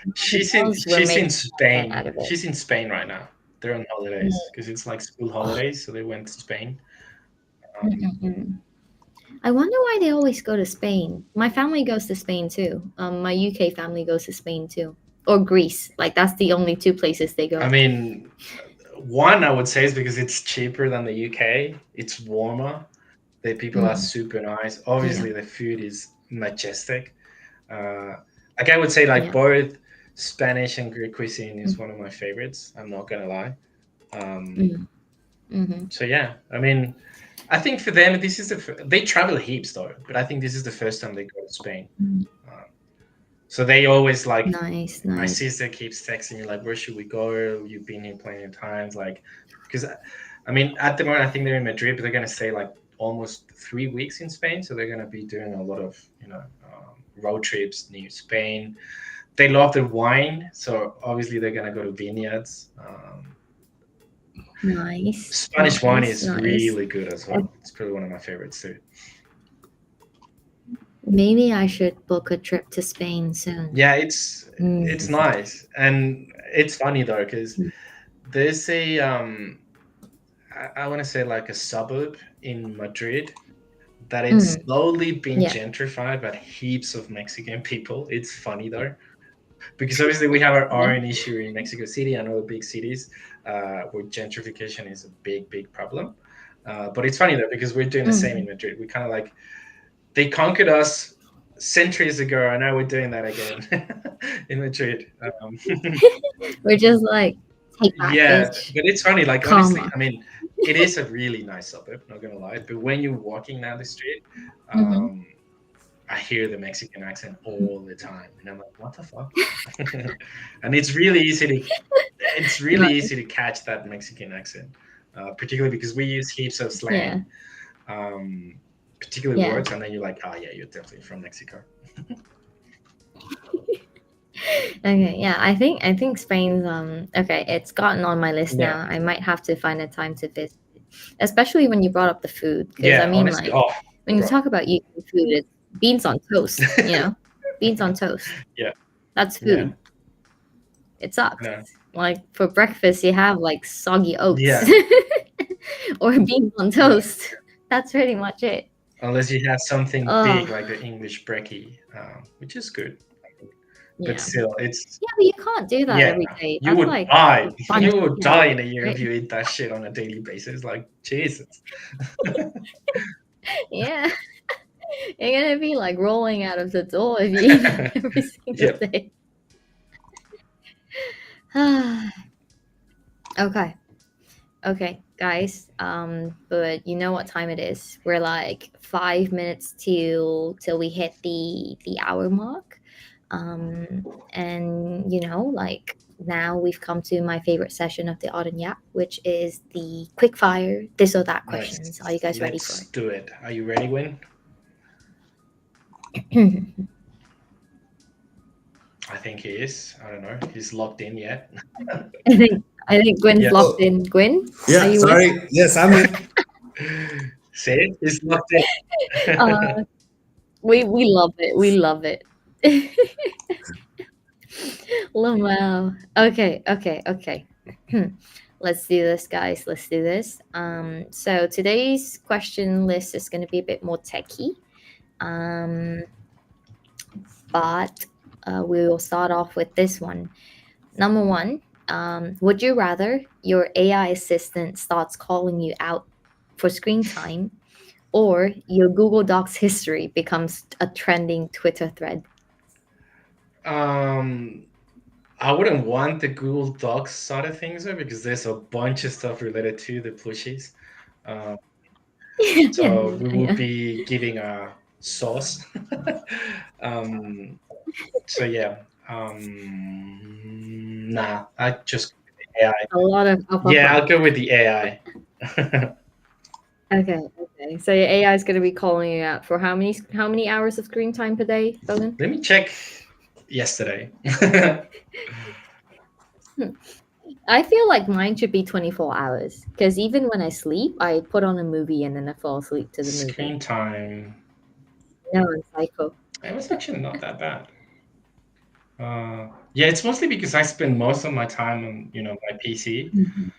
[SPEAKER 1] nothing else, we're
[SPEAKER 2] she's in
[SPEAKER 1] making content out
[SPEAKER 2] Spain.
[SPEAKER 1] of it.
[SPEAKER 2] She's in Spain right now. They're on holidays because it's like school
[SPEAKER 1] Mm.
[SPEAKER 2] holidays, so they went to Spain. Um,
[SPEAKER 1] Mm-mm-mm. I wonder why they always go to Spain. My family goes to Spain too. My UK family goes to Spain too, or Greece. Like that's the only two places they
[SPEAKER 2] I
[SPEAKER 1] go.
[SPEAKER 2] mean, one I would say is because it's cheaper than the UK. It's warmer. The people are
[SPEAKER 1] Mm,
[SPEAKER 2] super nice.
[SPEAKER 1] yeah,
[SPEAKER 2] Obviously, the food is majestic. Uh, like I would say, like
[SPEAKER 1] yeah.
[SPEAKER 2] both Spanish and Greek cuisine is
[SPEAKER 1] Mm,
[SPEAKER 2] one of my favorites. I'm not gonna lie. Um,
[SPEAKER 1] mm, mhm.
[SPEAKER 2] so yeah, I mean, I think for them this is they travel heaps though, but I think this is the first time they go to Spain.
[SPEAKER 1] Mm.
[SPEAKER 2] Uh, so they always like
[SPEAKER 1] Nice,
[SPEAKER 2] my
[SPEAKER 1] nice.
[SPEAKER 2] sister keeps texting me like, "Where should we go? You've been here plenty of times." Like, because I mean, at the moment I think they're in Madrid, but they're gonna stay like almost 3 weeks in Spain, so they're gonna be doing a lot of road trips near Spain. They love the wine, so obviously they're gonna go to vineyards.
[SPEAKER 1] Nice,
[SPEAKER 2] Spanish wine
[SPEAKER 1] nice,
[SPEAKER 2] is
[SPEAKER 1] nice.
[SPEAKER 2] really good as well. It's probably one of my favorites too.
[SPEAKER 1] Maybe I should book a trip to Spain soon.
[SPEAKER 2] Yeah, it's
[SPEAKER 1] Mm.
[SPEAKER 2] nice, and it's funny though because there's a I want to say like a suburb in Madrid that it's
[SPEAKER 1] Mm.
[SPEAKER 2] slowly being
[SPEAKER 1] Yeah.
[SPEAKER 2] gentrified by heaps of Mexican people. It's funny though, because obviously we have our
[SPEAKER 1] Yeah.
[SPEAKER 2] own issue in Mexico City and other big cities where gentrification is a big problem. But it's funny though because we're doing the same in
[SPEAKER 1] Mm.
[SPEAKER 2] Madrid. We kind of like they conquered us centuries ago, and now we're doing that again in Madrid.
[SPEAKER 1] We're just like, take back,
[SPEAKER 2] Yeah,
[SPEAKER 1] bitch.
[SPEAKER 2] but it's funny. Like honestly,
[SPEAKER 1] Karma.
[SPEAKER 2] I mean, it is a really nice suburb. Not gonna lie, but when you're walking down the street,
[SPEAKER 1] Mm-hmm.
[SPEAKER 2] um, I hear the Mexican accent all the time, and I'm like, what the fuck? And it's really
[SPEAKER 1] Nice.
[SPEAKER 2] easy to catch that Mexican accent, particularly because we use heaps of
[SPEAKER 1] Yeah.
[SPEAKER 2] slang, um, particular
[SPEAKER 1] Yeah.
[SPEAKER 2] words, and then you're like, oh yeah, you're definitely from Mexico.
[SPEAKER 1] Okay. Yeah. I think Spain's okay. It's gotten on my list
[SPEAKER 2] Yeah,
[SPEAKER 1] now. I might have to find a time to visit, especially when you brought up the food. Because I
[SPEAKER 2] yeah.
[SPEAKER 1] mean,
[SPEAKER 2] Honestly,
[SPEAKER 1] like,
[SPEAKER 2] oh,
[SPEAKER 1] when you
[SPEAKER 2] bro.
[SPEAKER 1] talk about eating food, it's beans on toast. Beans on toast.
[SPEAKER 2] Yeah,
[SPEAKER 1] That's
[SPEAKER 2] yeah,
[SPEAKER 1] food. It sucks.
[SPEAKER 2] no,
[SPEAKER 1] Like for breakfast, you have like soggy oats
[SPEAKER 2] yeah,
[SPEAKER 1] or beans on
[SPEAKER 2] yeah.
[SPEAKER 1] toast. That's pretty much it.
[SPEAKER 2] Unless you have something big
[SPEAKER 1] Oh,
[SPEAKER 2] like the English brekkie, which is good, but
[SPEAKER 1] yeah.
[SPEAKER 2] still, it's
[SPEAKER 1] Yeah, but you can't do that
[SPEAKER 2] yeah.
[SPEAKER 1] every day.
[SPEAKER 2] You
[SPEAKER 1] That's
[SPEAKER 2] would
[SPEAKER 1] like
[SPEAKER 2] die.
[SPEAKER 1] a bunch
[SPEAKER 2] You
[SPEAKER 1] of
[SPEAKER 2] would die in
[SPEAKER 1] calories,
[SPEAKER 2] a year if
[SPEAKER 1] right?
[SPEAKER 2] you eat that shit on a daily basis. Like Jesus.
[SPEAKER 1] Yeah. You're gonna be like rolling out of the door if you eat that every single
[SPEAKER 2] Yep.
[SPEAKER 1] day. Okay. Okay, guys. But you know what time it is? We're like 5 minutes till we hit the hour mark. And like now we've come to my favorite session of the Auden Yap, which is the quick fire this or that
[SPEAKER 2] Nice.
[SPEAKER 1] questions. Are you guys ready for
[SPEAKER 2] Let's do it. Are you ready, Win?
[SPEAKER 1] it?
[SPEAKER 2] I think he is. I don't know. He's locked in yet.
[SPEAKER 1] I think Gwen's
[SPEAKER 2] Yeah.
[SPEAKER 1] locked
[SPEAKER 3] Oh,
[SPEAKER 1] in. Gwen, are
[SPEAKER 3] yeah,
[SPEAKER 1] you in?
[SPEAKER 3] sorry. Yes, I'm in.
[SPEAKER 2] See, he's locked in.
[SPEAKER 1] Uh, we love it. We love it. Wow. Okay. Let's do this, guys. Let's do this. So today's question list is going to be a bit more techy. Um, but we will start off with this one. Number one, would you rather your AI assistant starts calling you out for screen time, or your Google Docs history becomes a trending Twitter thread?
[SPEAKER 2] um, I wouldn't want the Google Docs side of things though, because there's a bunch of stuff related to the plushies. Um, so we would
[SPEAKER 1] Yeah.
[SPEAKER 2] be giving a sauce. um, so yeah. Nah, I just AI.
[SPEAKER 1] A lot of
[SPEAKER 2] Yeah,
[SPEAKER 1] alfalfa.
[SPEAKER 2] I'll go with the AI.
[SPEAKER 1] Okay. So your AI is going to be calling you out for how many hours of screen time per day, Logan?
[SPEAKER 2] Let me check yesterday.
[SPEAKER 1] I feel like mine should be 24 hours because even when I sleep, I put on a movie and then I fall asleep to the movie.
[SPEAKER 2] Screen time.
[SPEAKER 1] No, I'm psycho.
[SPEAKER 2] It was actually not that bad. Yeah, it's mostly because I spend most of my time on my PC,
[SPEAKER 1] Mhm.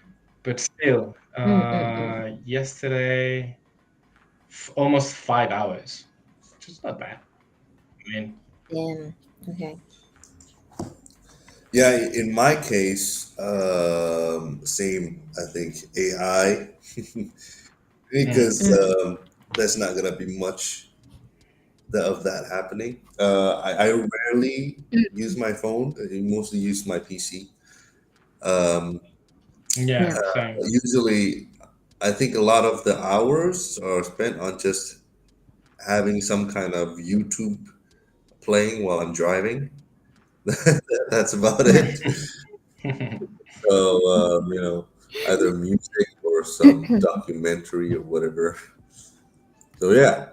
[SPEAKER 2] but still,
[SPEAKER 1] Mm-mm-mm.
[SPEAKER 2] yesterday almost 5 hours, which is not bad. I mean,
[SPEAKER 1] Damn. Okay.
[SPEAKER 3] Yeah, in my case, same. I think AI
[SPEAKER 2] mm,
[SPEAKER 3] because
[SPEAKER 1] Mm.
[SPEAKER 3] there's not gonna be much of that happening. I rarely
[SPEAKER 1] Mm.
[SPEAKER 3] use my phone. I mostly use my PC. Um,
[SPEAKER 2] yeah,
[SPEAKER 1] Yeah.
[SPEAKER 2] same.
[SPEAKER 3] Usually, I think a lot of the hours are spent on just having some kind of YouTube playing while I'm driving. That's about it. So, either music or some documentary or whatever. So, yeah.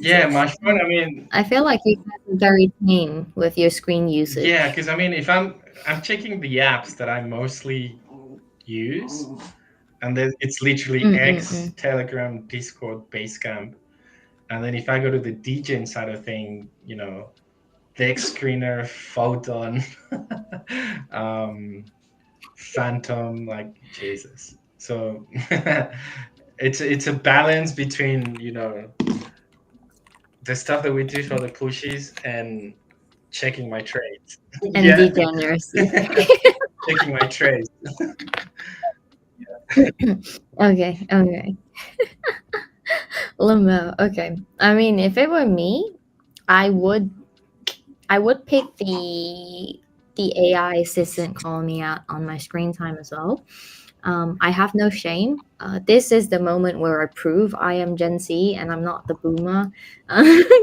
[SPEAKER 2] Yeah, my phone. I mean,
[SPEAKER 1] I feel like you guys are very tame with your screen
[SPEAKER 2] yeah,
[SPEAKER 1] usage.
[SPEAKER 2] because I mean, if I'm checking the apps that I mostly use, and then it's literally X,
[SPEAKER 1] Mm-mm-mm.
[SPEAKER 2] Telegram, Discord, Basecamp. And then if I go to the DJing side of thing, Deck Screener, Photon, Phantom, like Jesus. So it's a balance between the stuff that we do for the Plooshies and checking my trades.
[SPEAKER 1] And
[SPEAKER 2] Yeah,
[SPEAKER 1] degeneracy.
[SPEAKER 2] checking my trades.
[SPEAKER 1] Okay, okay. Limo. Okay. I mean, if it were me, I would pick the AI assistant calling me out on my screen time as well. I have no shame. This is the moment where I prove I am Gen Z and I'm not the boomer,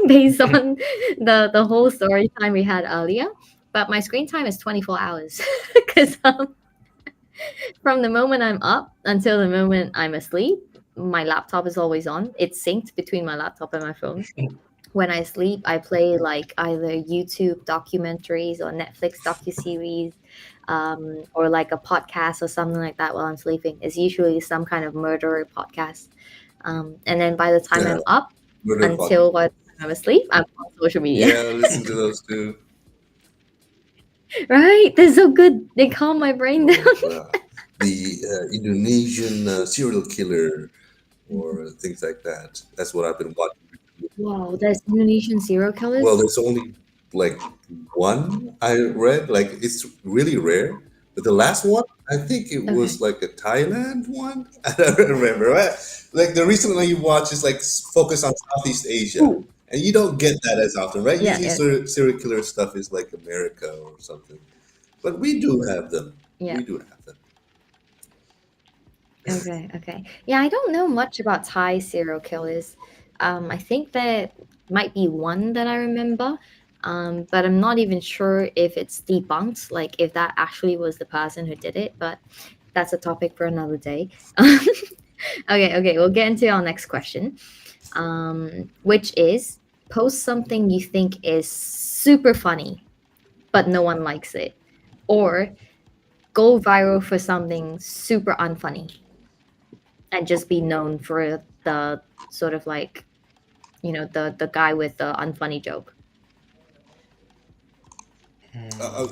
[SPEAKER 1] based on the whole story time we had earlier. But my screen time is 24 hours because from the moment I'm up until the moment I'm asleep, my laptop is always on. It's synced between my laptop and my phone. When I sleep, I play like either YouTube documentaries or Netflix docuseries, or like a podcast or something like that while I'm sleeping. It's usually some kind of murder podcast. And then by the time
[SPEAKER 3] Yeah,
[SPEAKER 1] I'm up
[SPEAKER 3] murder podcast.
[SPEAKER 1] until by the time I'm asleep, I'm on social media.
[SPEAKER 3] Yeah, listen to those too.
[SPEAKER 1] Right? They're so good. They calm my brain down.
[SPEAKER 3] The Indonesian serial killer or things like that. That's what I've been watching.
[SPEAKER 1] Wow, there's Indonesian serial
[SPEAKER 3] Well,
[SPEAKER 1] killers.
[SPEAKER 3] there's only like one I read. Like it's really rare. But the last one, I think it
[SPEAKER 1] Okay.
[SPEAKER 3] was like a Thailand one. I don't remember. Right? Like the recent one you watch is like focused on Southeast Asia,
[SPEAKER 1] Ooh.
[SPEAKER 3] and you don't get that as often, right?
[SPEAKER 1] Yeah,
[SPEAKER 3] Usually,
[SPEAKER 1] yeah,
[SPEAKER 3] serial killer stuff is like America or something. But we do have them.
[SPEAKER 1] yeah.
[SPEAKER 3] We do have them.
[SPEAKER 1] Okay, okay. Yeah, I don't know much about Thai serial killers. I think there might be one that I remember, but I'm not even sure if it's debunked, like if that actually was the person who did it, but that's a topic for another day. Okay, okay, we'll get into our next question, which is post something you think is super funny, but no one likes it, or go viral for something super unfunny and just be known for the sort of like the guy with the unfunny joke.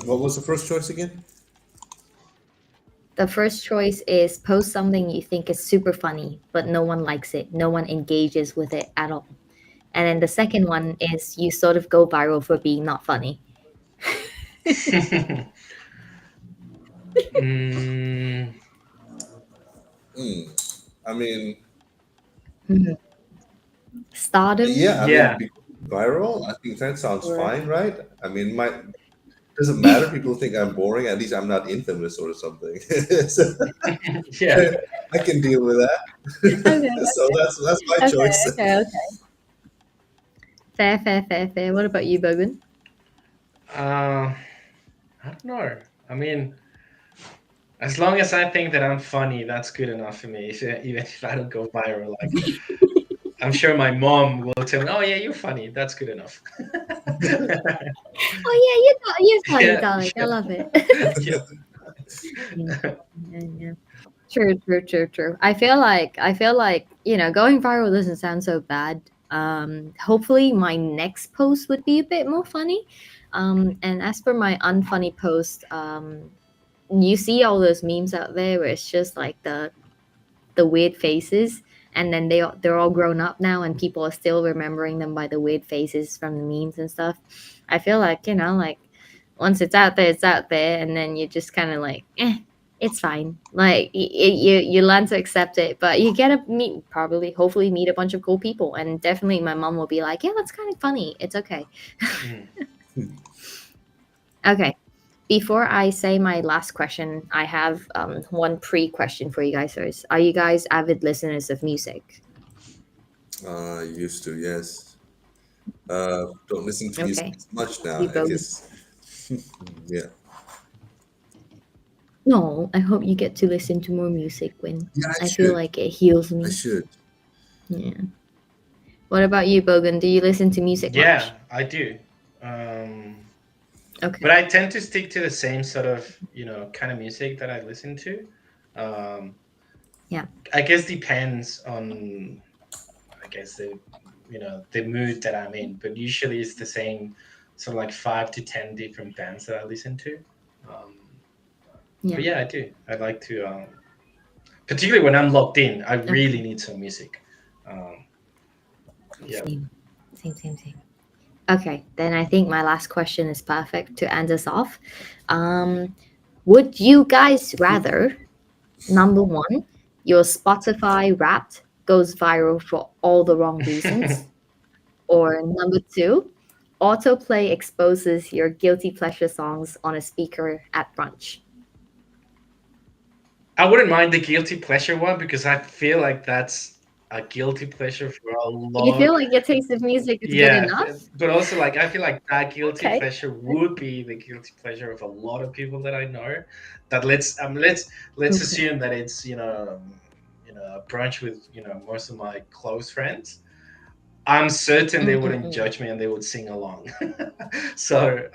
[SPEAKER 3] What was the first choice again?
[SPEAKER 1] The first choice is post something you think is super funny but no one likes it, no one engages with it at all. And then the second one is you sort of go viral for being not funny.
[SPEAKER 2] Mm,
[SPEAKER 3] Hmm. I mean,
[SPEAKER 1] Mhm. Stardom.
[SPEAKER 3] yeah. I mean,
[SPEAKER 2] yeah.
[SPEAKER 3] viral. I think that sounds
[SPEAKER 1] Or
[SPEAKER 3] fine, right? I mean, my doesn't matter. People think I'm boring. At least I'm not infamous or something. So
[SPEAKER 2] Yeah.
[SPEAKER 3] I can deal with that.
[SPEAKER 1] okay,
[SPEAKER 3] So that's my
[SPEAKER 1] okay,
[SPEAKER 3] choice.
[SPEAKER 1] okay, okay. Fair, fair, fair, fair. What about you, Bogan?
[SPEAKER 2] I don't know. I mean, as long as I think that I'm funny, that's good enough for me. Even if I don't go viral, like I'm sure my mom will tell me, "Oh yeah, you're funny. That's good enough."
[SPEAKER 1] Oh yeah, you're funny,
[SPEAKER 2] Yeah,
[SPEAKER 1] darling. I love it.
[SPEAKER 2] yeah.
[SPEAKER 1] Yeah, yeah, yeah. True, true, true, true. I feel like going viral doesn't sound so bad. Hopefully my next post would be a bit more funny. And as for my unfunny post, you see all those memes out there where it's just like the weird faces, and then they're all grown up now and people are still remembering them by the weird faces from the memes and stuff. I feel like like once it's out there, and then you just kind of like it's fine, like you learn to accept it, but you get to meet, probably hopefully meet a bunch of cool people, and definitely my mom will be like, yeah, that's kind of funny, it's okay.
[SPEAKER 2] Mm.
[SPEAKER 1] Okay, before I say my last question, I have one pre-question for you guys first. Are you guys avid listeners of music?
[SPEAKER 3] Used to, yes. Don't listen to music
[SPEAKER 1] Okay.
[SPEAKER 3] as much now.
[SPEAKER 1] You
[SPEAKER 3] I
[SPEAKER 1] both.
[SPEAKER 3] guess. Yeah.
[SPEAKER 1] No, I hope you get to listen to more music when
[SPEAKER 3] Yeah, I
[SPEAKER 1] I feel
[SPEAKER 3] should.
[SPEAKER 1] like it heals
[SPEAKER 3] I
[SPEAKER 1] me.
[SPEAKER 3] should.
[SPEAKER 1] Yeah. What about you, Bogan? Do you listen to music much?
[SPEAKER 2] Yeah, I do. Um,
[SPEAKER 1] Okay.
[SPEAKER 2] but I tend to stick to the same sort of kind of music that I listen to. Um,
[SPEAKER 1] Yeah.
[SPEAKER 2] I guess depends on I guess the mood that I'm in. But usually it's the same, sort of like 5 to 10 different bands that I listen to. Um,
[SPEAKER 1] Yeah.
[SPEAKER 2] but yeah, I do. I like to, particularly when I'm locked in. I really
[SPEAKER 1] Okay.
[SPEAKER 2] need some music. Um, yeah.
[SPEAKER 1] Same. Same. Okay, then I think my last question is perfect to end us off. Um, would you guys rather, number one, your Spotify Wrapped goes viral for all the wrong reasons, or number two, autoplay exposes your guilty pleasure songs on a speaker at brunch?
[SPEAKER 2] I wouldn't mind the guilty pleasure one because I feel like that's a guilty pleasure for a
[SPEAKER 1] You
[SPEAKER 2] lot.
[SPEAKER 1] feel like your taste of music is good
[SPEAKER 2] Yeah,
[SPEAKER 1] enough?
[SPEAKER 2] but also like I feel like that guilty
[SPEAKER 1] Okay.
[SPEAKER 2] pleasure would be the guilty pleasure of a lot of people that I know. That let's
[SPEAKER 1] Okay.
[SPEAKER 2] assume that it's a brunch with most of my close friends. I'm certain they wouldn't
[SPEAKER 1] Mm-mm-mm.
[SPEAKER 2] judge me and they would sing along. So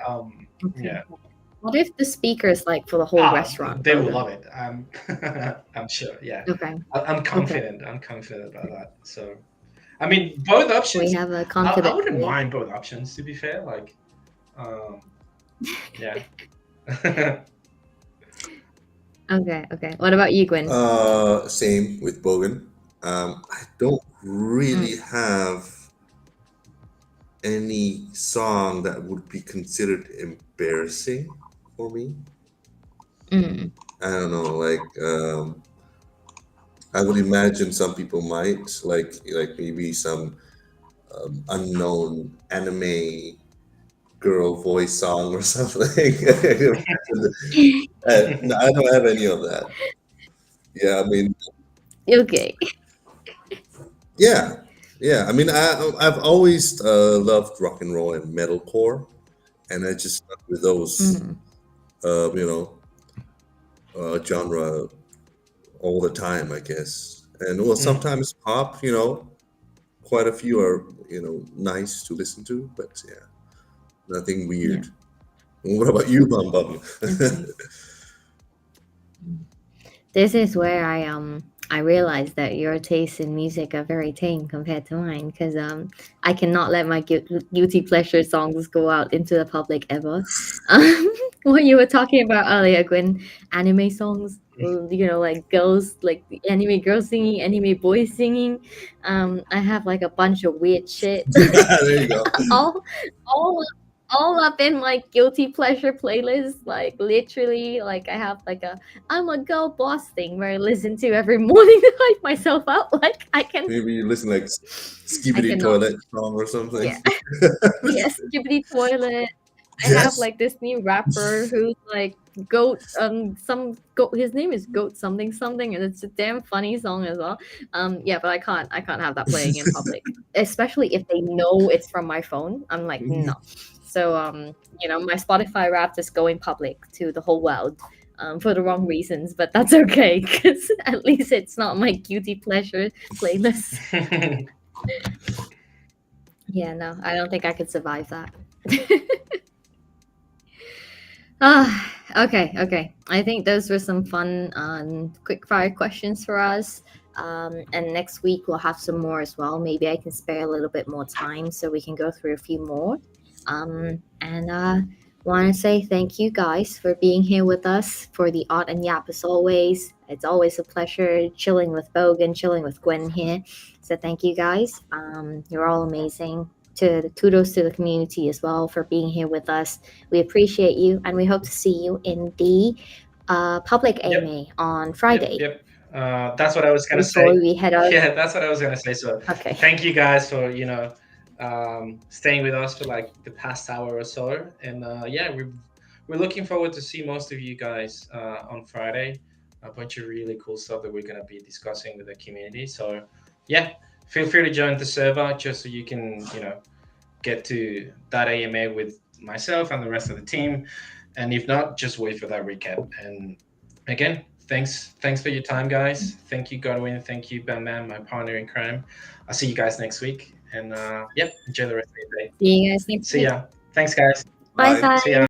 [SPEAKER 1] Okay.
[SPEAKER 2] yeah,
[SPEAKER 1] What if the speaker is like for the whole restaurant,
[SPEAKER 2] they will
[SPEAKER 1] Bogan?
[SPEAKER 2] love it. I'm sure. Yeah,
[SPEAKER 1] Okay.
[SPEAKER 2] I'm
[SPEAKER 1] Okay.
[SPEAKER 2] confident. I'm confident about that. So I mean, both
[SPEAKER 1] We
[SPEAKER 2] options.
[SPEAKER 1] have a
[SPEAKER 2] I
[SPEAKER 1] confident
[SPEAKER 2] wouldn't
[SPEAKER 1] colleague.
[SPEAKER 2] mind both options. To be fair, like um, yeah.
[SPEAKER 1] Okay. What about you, Gwen?
[SPEAKER 3] Same with Bogan. I don't really
[SPEAKER 1] Mm,
[SPEAKER 3] have any song that would be considered embarrassing for me.
[SPEAKER 1] mm,
[SPEAKER 3] I don't know, like I would imagine some people might like maybe some unknown anime girl voice song or something. No, I don't have any of that. Yeah, I mean,
[SPEAKER 1] okay.
[SPEAKER 3] yeah, yeah. I mean, I've always loved rock and roll and metalcore, and I just stuck with those,
[SPEAKER 1] Mm,
[SPEAKER 3] uh, you know, genre all the time, I guess. And well,
[SPEAKER 2] Mm.
[SPEAKER 3] sometimes pop, quite a few are, nice to listen to, but yeah, nothing
[SPEAKER 1] yeah.
[SPEAKER 3] weird. What about you, Bum Bum?
[SPEAKER 1] Okay. This is where I realized that your tastes in music are very tame compared to mine because I cannot let my guilty pleasure songs go out into the public ever. What you were talking about earlier, Gwen, anime songs, like girls, like the anime girls singing, anime boys singing. I have like a bunch of weird shit
[SPEAKER 3] There you go.
[SPEAKER 1] all all all up in my guilty pleasure playlist. Like literally, like I have like a I'm a girl boss thing where I listen to every morning to hype myself up. Like
[SPEAKER 3] Maybe you listen like
[SPEAKER 1] I
[SPEAKER 3] Skibidi
[SPEAKER 1] cannot.
[SPEAKER 3] Toilet song or something.
[SPEAKER 1] Yeah. Yes, Ghibli Toilet. I have
[SPEAKER 3] Yes.
[SPEAKER 1] like this new rapper who's like goat some goat his name is goat something something and it's a damn funny song as well. Yeah, but I can't have that playing in public. Especially if they know it's from my phone. I'm like, no. So my Spotify Wrapped is going public to the whole world. For the wrong reasons, but that's okay because at least it's not my guilty pleasure playlist. Yeah, no, I don't think I could survive that. Okay. I think those were some fun quick fire questions for us. And next week we'll have some more as well. Maybe I can spare a little bit more time so we can go through a few more. And want to say thank you guys for being here with us for the Odd and Yap as always. It's always a pleasure chilling with Bogan, chilling with Gwen here. So thank you guys. You're all amazing. To kudos to the community as well for being here with us. We appreciate you, and we hope to see you in the public
[SPEAKER 2] Yep.
[SPEAKER 1] AMA on
[SPEAKER 2] Yep.
[SPEAKER 1] Friday
[SPEAKER 2] Yep. That's what I was gonna
[SPEAKER 1] before
[SPEAKER 2] say.
[SPEAKER 1] we head out.
[SPEAKER 2] Yeah, that's what I was gonna say. So
[SPEAKER 1] Okay.
[SPEAKER 2] thank you guys for staying with us for like the past hour or so, and yeah, we're looking forward to see most of you guys on Friday. A bunch of really cool stuff that we're gonna be discussing with the community. So yeah, feel free to join the server just so you can get to that AMA with myself and the rest of the team. And if not, just wait for that recap. And again, thanks for your time, guys. Thank you, Godwin. Thank you, Bam Bam, my partner in crime. I'll see you guys next week. And yep, enjoy the rest of your day.
[SPEAKER 1] See you guys next
[SPEAKER 2] See
[SPEAKER 1] week.
[SPEAKER 2] ya. Thanks, guys.
[SPEAKER 1] Bye
[SPEAKER 3] Bye.
[SPEAKER 2] See ya.
[SPEAKER 1] bye.